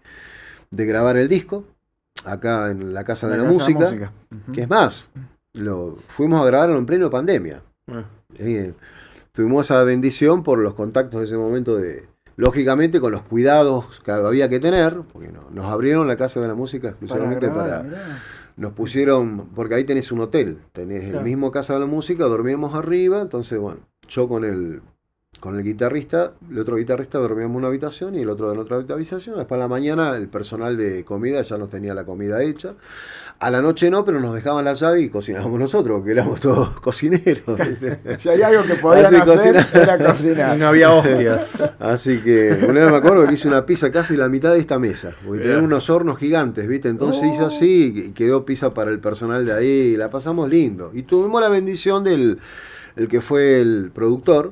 grabar el disco acá en la Casa de la Música, Ujú. que es más, fuimos a grabarlo en pleno pandemia. Tuvimos esa bendición por los contactos de ese momento, lógicamente con los cuidados que había que tener, porque nos abrieron la Casa de la Música exclusivamente grabar, mirá. nos pusieron, porque ahí tenés un hotel, tenés el mismo Casa de la Música, dormíamos arriba, entonces bueno, yo con el guitarrista, el otro guitarrista dormíamos en una habitación y el otro en otra habitación. Después a la mañana el personal de comida ya nos tenía la comida hecha. A la noche no, pero nos dejaban la llave y cocinábamos nosotros, porque éramos todos cocineros. Si hay algo que podían Así hacer, cocinar. era cocinar. No había hostias. Así que una vez me acuerdo que hice una pizza casi la mitad de esta mesa, porque tenían unos hornos gigantes, ¿viste? Entonces hice así y quedó pizza para el personal de ahí, y la pasamos lindo. Y tuvimos la bendición del el que fue el productor.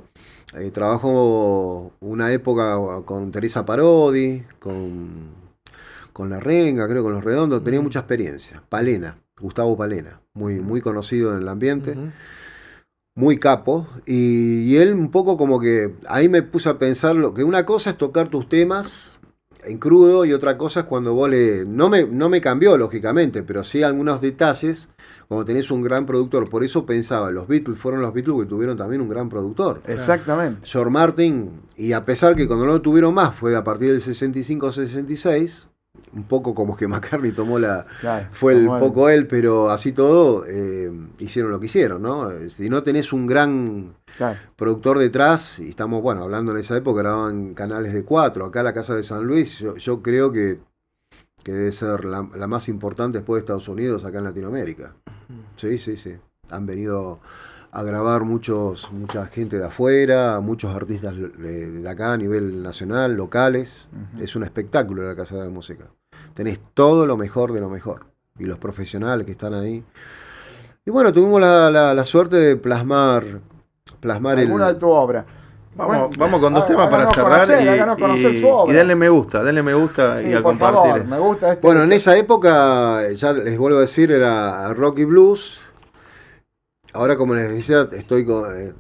Trabajó una época con Teresa Parodi, con La Renga, creo, con Los Redondos, tenía mucha experiencia. Palena, Gustavo Palena, muy conocido en el ambiente, muy capo, y él un poco como que ahí me puse a pensar que una cosa es tocar tus temas en crudo y otra cosa es cuando vos no me cambió lógicamente, pero sí algunos detalles cuando tenés un gran productor. Por eso pensaba, los Beatles fueron los Beatles que tuvieron también un gran productor. Exactamente. George Martin, y a pesar que cuando no lo tuvieron más fue a partir del 65-66, un poco como que McCartney tomó fue un poco él, pero así todo hicieron lo que hicieron, ¿no? Si no tenés un gran productor detrás, y estamos, bueno, hablando en esa época, grababan canales de 4, acá la Casa de San Luis, yo creo que debe ser la más importante después de Estados Unidos acá en Latinoamérica. Sí. Han venido a grabar mucha gente de afuera, muchos artistas de acá a nivel nacional, locales. Uh-huh. Es un espectáculo la Casa de la Música. Tenés todo lo mejor de lo mejor. Y los profesionales que están ahí. Y bueno, tuvimos la suerte de plasmar alguna de tu obra. Vamos con dos temas para cerrar y denle me gusta sí, y a por compartir. Favor, me gusta este. Bueno, en esa época, ya les vuelvo a decir, era rock y blues. ahora, como les decía, estoy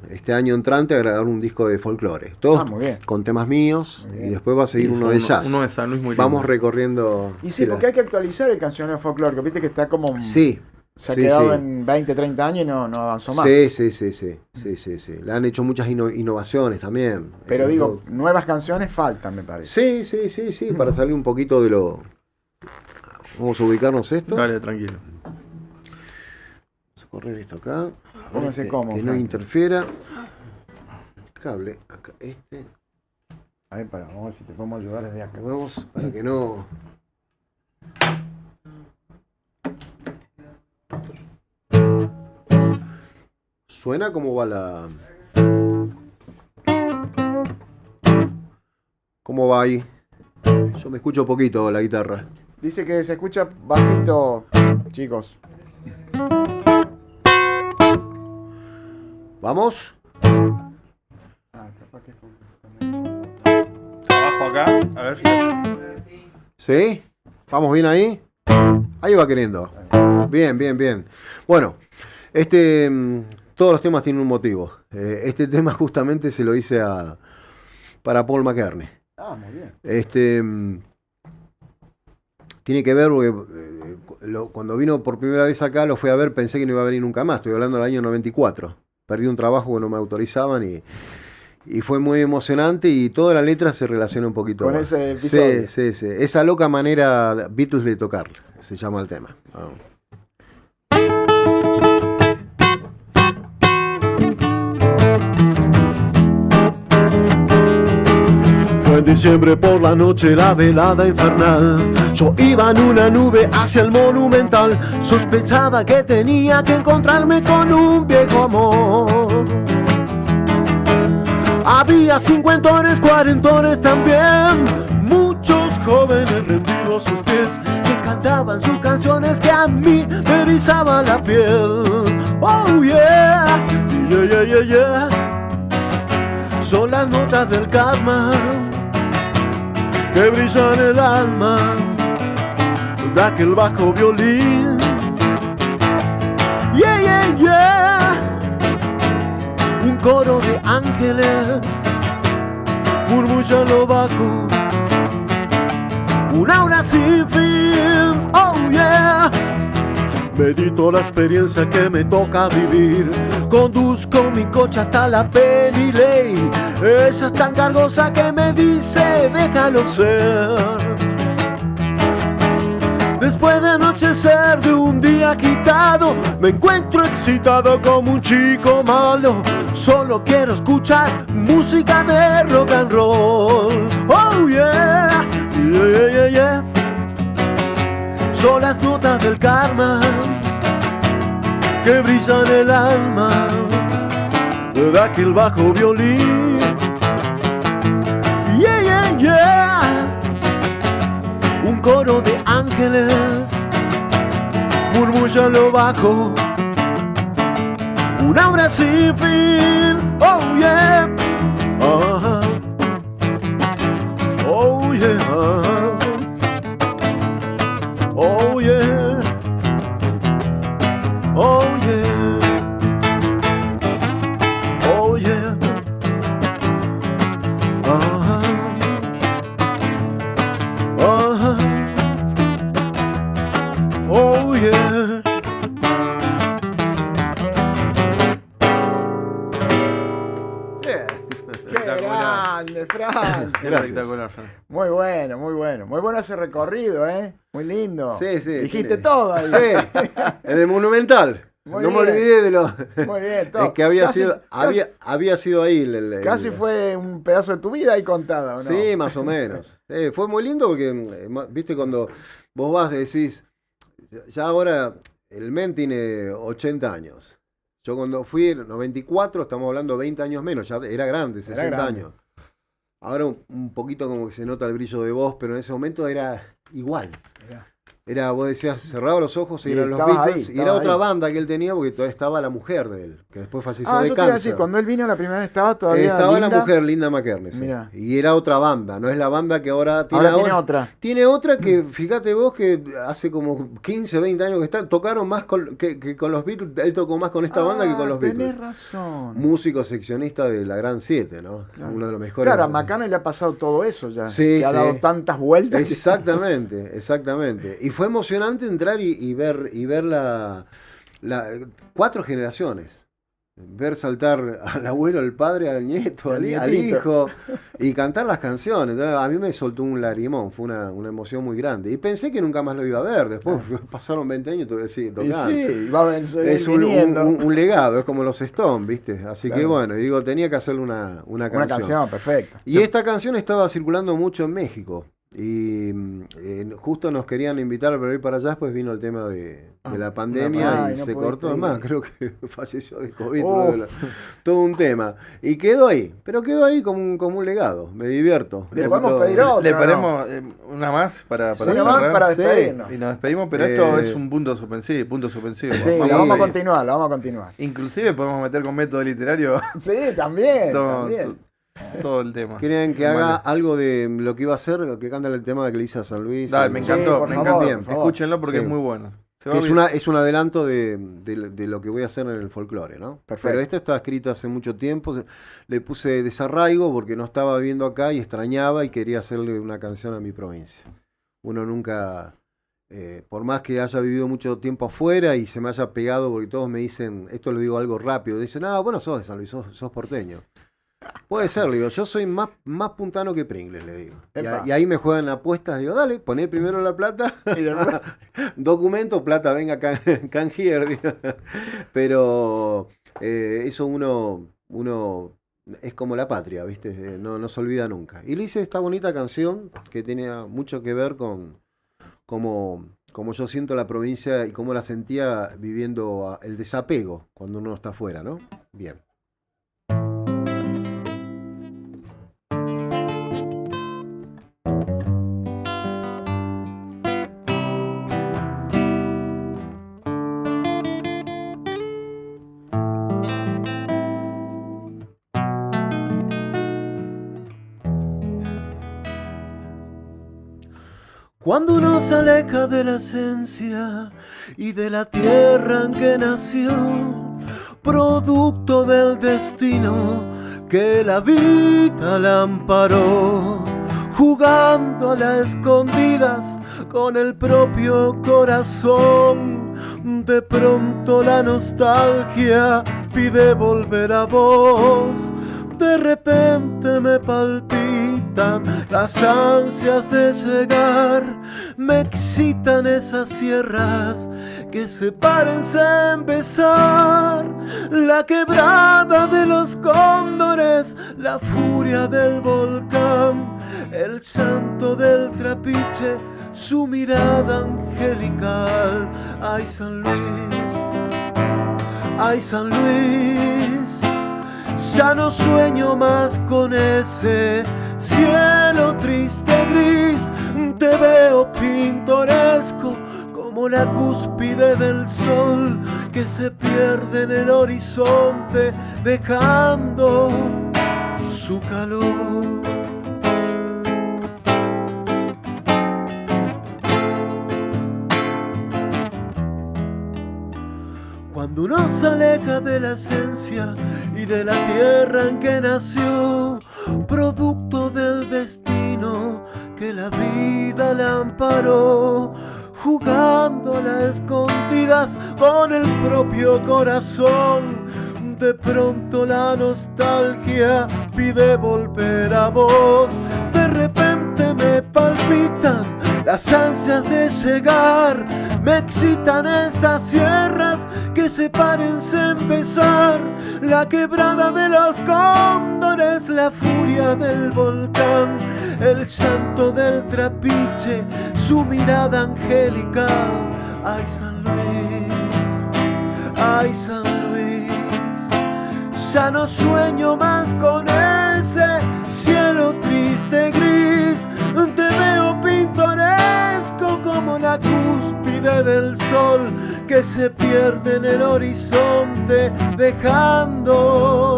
este año entrante a grabar un disco de folclore. Todos muy bien. con temas míos. Muy bien. Y después va a seguir uno de jazz. Uno de San Luis muy lindo. Vamos recorriendo. Y sí, porque hay que actualizar el cancionero folclórico. Viste que está como... Sí. Se ha sí, quedado sí. en 20, 30 años y no avanzó más. Sí. Le han hecho muchas innovaciones también. Pero Eso, digo, nuevas canciones faltan, me parece. Sí, para salir un poquito de lo... Vamos a ubicarnos esto. Dale, tranquilo. Vamos a correr esto acá. Pónganse cómodos, que no Frank. interfiera. Cable, acá, este. A ver, vamos a ver si te podemos ayudar desde acá. Vamos, para que no... Suena como va la... ¿Cómo va ahí? Yo me escucho poquito la guitarra. Dice que se escucha bajito, chicos. ¿Vamos? Abajo acá. A ver, fíjate. ¿Sí? ¿Vamos bien ahí? Ahí va queriendo. Bien. Bueno, todos los temas tienen un motivo. Este tema justamente se lo hice para Paul McCartney. Ah, muy bien. Tiene que ver porque cuando vino por primera vez acá, lo fui a ver, pensé que no iba a venir nunca más. Estoy hablando del año 94. Perdí un trabajo que no me autorizaban y fue muy emocionante y toda la letra se relaciona un poquito Con más. ese episodio. Sí. Esa loca manera Beatles de tocar, se llama el tema. Vamos. Fue en diciembre por la noche la velada infernal. Yo iba en una nube hacia el Monumental. Sospechaba que tenía que encontrarme con un viejo amor. Había cincuentones, cuarentones también. Muchos jóvenes rendidos a sus pies que cantaban sus canciones que a mí me erizaba la piel. Oh yeah, yeah. Son las notas del karma que brillan el alma de aquel bajo violín. Yeah. Un coro de ángeles murmulla lo bajo, un aura sin fin. Oh yeah. Medito la experiencia que me toca vivir. Conduzco mi coche hasta la Penilei. Esa es tan cargosa que me dice déjalo ser. Después de anochecer de un día agitado, me encuentro excitado como un chico malo. Solo quiero escuchar música de rock and roll. Oh yeah. Son las notas del karma que brillan el alma de aquel bajo violín. Yeah. Un coro de ángeles murmulla lo bajo, un aura sin fin. Oh yeah. Oh yeah. Oh yeah. Oh yeah. Oh yeah. Oh yeah. ¡Qué grande, Frank! Gracias. Espectacular, Fran. Muy bueno. Muy bueno ese recorrido, ¿eh? Muy lindo. Sí. Dijiste tiene- todo ahí. Sí, en el Monumental. Muy no me bien. olvidé de lo. Muy bien, todo. Es que había Casi- sido, casi- había sido ahí Casi fue un pedazo de tu vida ahí contada, ¿o no? Sí, más o menos. Fue muy lindo porque, viste, cuando vos vas y decís, ya ahora el men tiene 80 años. Yo cuando fui en 94, estamos hablando 20 años menos, ya era grande, 60 grande. años. Ahora un poquito como que se nota el brillo de voz, pero en ese momento era igual. Mirá. Era, vos decías, cerraba los ojos y Y eran los estabas Beatles. ahí, Y era estabas otra ahí. banda que él tenía porque todavía estaba la mujer de él, que después falleció Ah, de yo te iba a cáncer. decir, cuando él vino la primera vez estaba todavía Estaba Linda. la mujer, Linda McKerney. Sí. Mirá. Y era otra banda, no es la banda que ahora tiene. Ahora tiene otra. Tiene otra que, fíjate vos, que hace como 15, 20 años que están, tocaron más que con los Beatles. Él tocó más con esta banda que con los tenés Beatles. razón. Músico seccionista de la Gran 7, ¿no? Claro. Uno de los mejores. Claro, a McCartney le ha pasado todo eso ya. Sí, que ha sí. dado tantas vueltas. Exactamente, exactamente. Y fue emocionante entrar y ver la 4 generaciones. Ver saltar al abuelo, al padre, al nieto, al nietito. hijo y cantar las canciones. Entonces, a mí me soltó un lagrimón, fue una emoción muy grande. Y pensé que nunca más lo iba a ver. Después pasaron 20 años y todavía sigue Y tocando. sí, va a venir Es un legado, es como los Stones, ¿viste? Así que Claro. bueno, digo, tenía que hacerle una una canción. canción, perfecto. Y esta canción estaba circulando mucho en México. Y justo nos querían invitar para ir para allá, pues vino el tema de la pandemia Ay, y no se pudiste cortó. ir. Además, creo que falleció de COVID. Oh. Todo un tema. Y quedó ahí, pero quedó ahí como un legado. Me divierto. Le podemos pedir otra. Le ¿no? ponemos una más para Una más cerrar. para Sí. despedirnos. Y nos despedimos, pero esto Eh, es un punto suspensivo. Sí, Sí. la vamos a Sí. continuar, la vamos a continuar. Inclusive podemos meter con método literario Sí, también, todo, también. todo el tema. ¿Quieren que haga algo de lo que iba a hacer? Que canta el tema que le hice a San Luis. Dale, me Sí, encantó, por me favor, encantó. por favor. Escúchenlo porque Sí. es muy bueno. Se va Que es, bien. es un adelanto de lo que voy a hacer en el folclore, ¿no? Perfecto. Pero esto está escrito hace mucho tiempo. Le puse desarraigo porque no estaba viviendo acá y extrañaba y quería hacerle una canción a mi provincia. Uno nunca, por más que haya vivido mucho tiempo afuera y se me haya pegado, porque todos me dicen, esto lo digo algo rápido, dicen, bueno, sos de San Luis, sos porteño. Puede ser, le digo, yo soy más puntano que Pringles, le digo. Epa. Y ahí me juegan apuestas, digo, dale, poné primero la plata, Y después- documento, plata, venga, canjier, digo. Pero eso uno es como la patria, ¿viste? No se olvida nunca. Y le hice esta bonita canción que tenía mucho que ver con cómo yo siento la provincia y cómo la sentía viviendo el desapego cuando uno está afuera, ¿no? Bien. Cuando uno se aleja de la esencia y de la tierra en que nació, producto del destino que la vida la amparó, jugando a las escondidas con el propio corazón, de pronto la nostalgia pide volver a vos. De repente me palpitan las ansias de llegar, me excitan esas sierras que se parecen empezar, la quebrada de los cóndores, la furia del volcán, el santo del trapiche, su mirada angelical. Ay, San Luis, ay, San Luis, ya no sueño más con ese cielo triste gris. Te veo pintoresco como la cúspide del sol que se pierde en el horizonte dejando su calor. Cuando uno se aleja de la esencia y de la tierra en que nació, producto del destino que la vida la amparó, jugando a las escondidas con el propio corazón, de pronto la nostalgia pide volver a vos. De repente me palpitan las ansias de llegar, me excitan esas sierras que se parecen empezar, la quebrada de los cóndores, la furia del volcán, el santo del trapiche, su mirada angelical. Ay, San Luis, ay, San Luis, ya no sueño más con ese cielo triste gris. Te veo pintoresco como como la cúspide del sol que se pierde en el horizonte dejando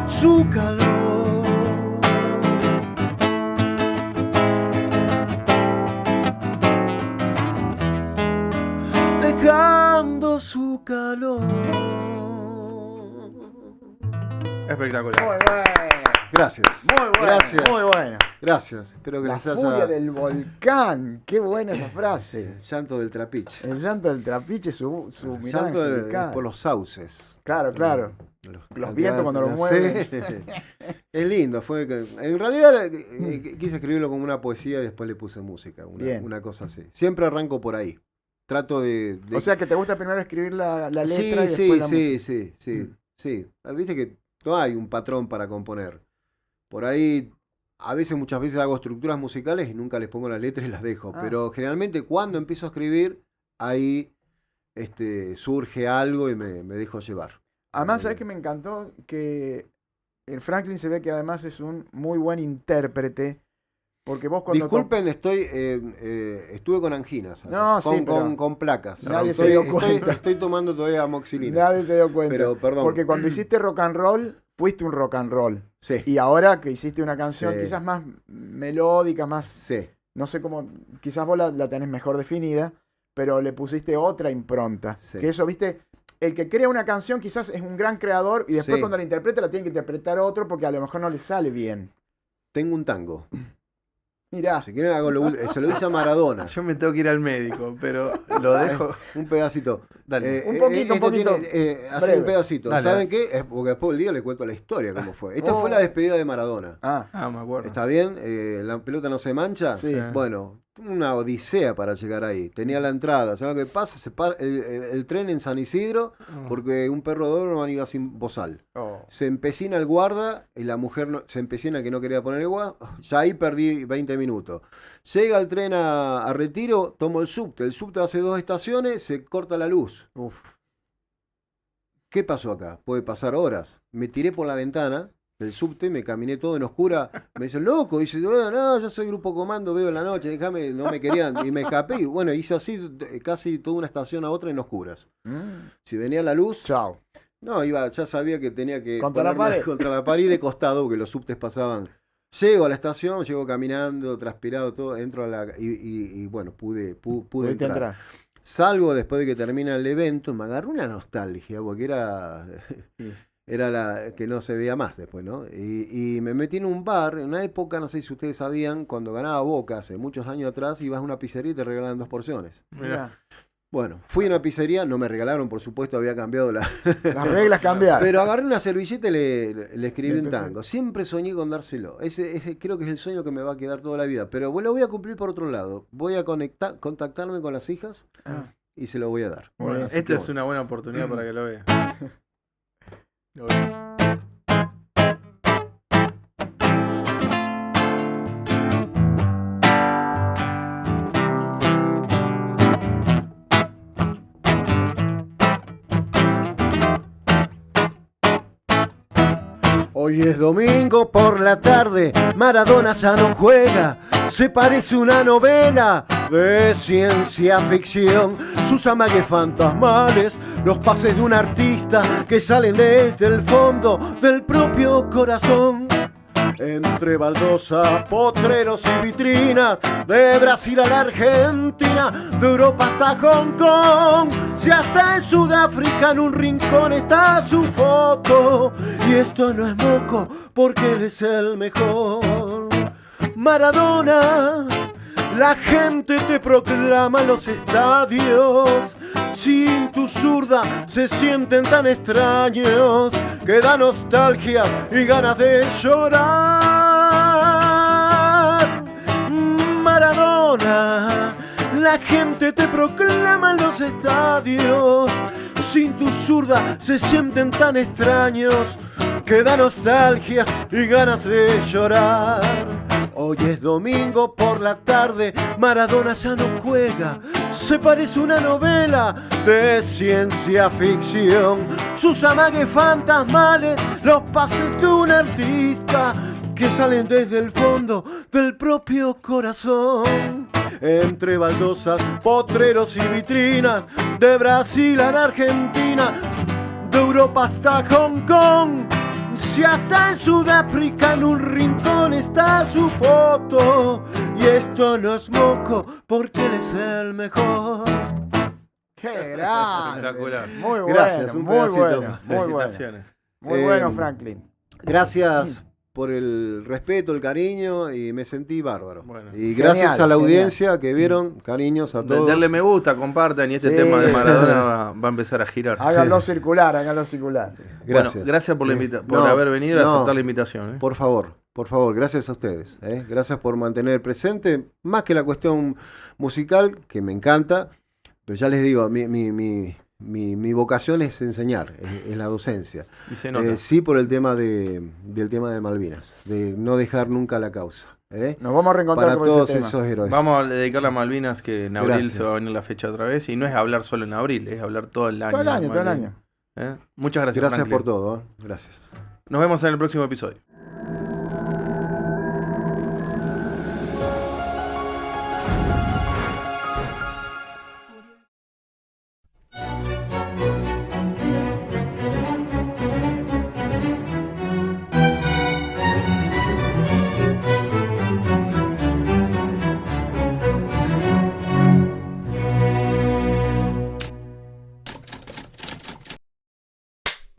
su calor. Dejando su calor. Espectacular. Muy bueno. Gracias. Muy bueno. Gracias. Muy bueno. Gracias. Espero que La les haya... furia del volcán. Qué buena esa frase. El llanto del trapiche. El llanto del trapiche, su El mirada llanto angelical. por los sauces. Claro, claro. Los vientos cuando los Sí. mueven. Es lindo. En realidad quise escribirlo como una poesía y después le puse música. Bien. Una cosa así. Siempre arranco por ahí. Trato de... O sea que te gusta primero escribir la letra sí, y después sí, la sí, música. sí. Viste que no hay un patrón para componer. Por ahí, muchas veces hago estructuras musicales y nunca les pongo las letras y las dejo. Ah. Pero generalmente cuando empiezo a escribir, ahí surge algo y me dejo llevar. Además, ¿sabes que me encantó? Que el Franklin se ve que además es un muy buen intérprete. Porque vos cuando... Disculpen, estuve con anginas. No, sí, con placas. nadie se dio cuenta. Estoy tomando todavía amoxicilina. Nadie se dio cuenta. Pero, perdón. Porque cuando hiciste rock and roll, fuiste un rock and roll. Sí, Y ahora que hiciste una canción Sí. quizás más melódica, más... sí. No sé cómo... Quizás vos la tenés mejor definida, pero le pusiste otra impronta. Sí. Que eso, viste... El que crea una canción quizás es un gran creador y después Sí. cuando la interpreta la tiene que interpretar otro porque a lo mejor no le sale bien. Tengo un tango. Mirá. Si quieren, se lo hice a Maradona. Yo me tengo que ir al médico, pero lo dejo. Un pedacito. Dale. Un poquito, un poquito Hace breve. un pedacito. Dale, ¿Saben qué? Porque después del día le cuento la historia, cómo fue. Esta fue la despedida de Maradona. Ah, me acuerdo. ¿Está bien? ¿La pelota no se mancha? Sí. Bueno, una odisea para llegar ahí. Tenía la entrada. ¿Sabes lo que pasa? Se para el tren en San Isidro porque un perro de oro no iba sin bozal. Oh. Se empecina el guarda y la mujer se empecina que no quería poner el guarda. Ya ahí perdí 20 minutos. Llega el tren a Retiro, tomo el subte. El subte hace 2 estaciones, se corta la luz. Uf. ¿Qué pasó acá? Puede pasar horas. Me tiré por la ventana del subte, me caminé todo en oscura. Me dice, loco. Dice, no, yo soy grupo comando, veo en la noche, déjame, no me querían. Y me escapé. Y bueno, hice así casi toda una estación a otra en oscuras. Si venía la luz, Chao. no, ya sabía que tenía que ¿Contra la ponerme pared? contra la pared y de costado, porque los subtes pasaban. Llego a la estación, llego caminando, transpirado, todo, entro a la... Y bueno, pude Pudiste entrar. Salgo después de que termina el evento, me agarró una nostalgia, porque era la que no se veía más después, ¿no? Y me metí en un bar, en una época, no sé si ustedes sabían, cuando ganaba Boca, hace muchos años atrás, ibas a una pizzería y te regalaban 2 porciones. Mirá. Bueno, fui a una pizzería, no me regalaron, por supuesto, había cambiado la... Las reglas cambiaron. Pero agarré una servilleta y le escribí un tango. Siempre soñé con dárselo. Ese creo que es el sueño que me va a quedar toda la vida. Pero lo voy a cumplir por otro lado. Voy a contactarme con las hijas y se lo voy a dar. Muy bien. Esta es una buena oportunidad para que lo vea. Lo vea. Hoy es domingo por la tarde, Maradona ya no juega, se parece una novela de ciencia ficción. Sus amagues fantasmales, los pases de un artista que salen desde el fondo del propio corazón. Entre baldosas, potreros y vitrinas, de Brasil a la Argentina, de Europa hasta Hong Kong, si hasta en Sudáfrica en un rincón está su foto. Y esto no es moco, porque él es el mejor. Maradona, la gente te proclama en los estadios. Sin tu zurda se sienten tan extraños que da nostalgia y ganas de llorar. Maradona, la gente te proclama en los estadios. Sin tu zurda se sienten tan extraños que da nostalgia y ganas de llorar. Hoy es domingo por la tarde, Maradona ya no juega, se parece una novela de ciencia ficción. Sus amagues fantasmales, los pases de un artista que salen desde el fondo del propio corazón. entre baldosas, potreros y vitrinas, de Brasil a la Argentina, de Europa hasta Hong Kong. Si hasta en Sudáfrica en un rincón está su foto, y esto no es moco porque él es el mejor. ¡Qué grande! Espectacular. Muy bueno, Gracias, un muy pedacito. bueno, muy bueno. Felicitaciones. Muy bueno, Franklin. Gracias por el respeto, el cariño, y me sentí bárbaro. Bueno. Y gracias Genial, a la genial. audiencia que vieron, cariños a todos. Darle me gusta, compartan y este Sí. tema de Maradona va a empezar a girar. Háganlo circular, háganlo circular. Gracias. Bueno, gracias por, por No, haber venido y no. aceptar la invitación. Por favor, gracias a ustedes. Gracias por mantener presente, más que la cuestión musical, que me encanta, pero ya les digo, mi vocación es enseñar, es la docencia. Y se nota. Sí, por el tema del tema de Malvinas, de no dejar nunca la causa. Nos vamos a reencontrar Para con todos ese tema. esos héroes. Vamos a dedicarle a Malvinas, que en abril Gracias. se va a venir la fecha otra vez. Y no es hablar solo en abril, es hablar todo el año. Todo el año, todo el Malvinas. año. Muchas gracias. Gracias Franklin. por todo. Gracias. Nos vemos en el próximo episodio.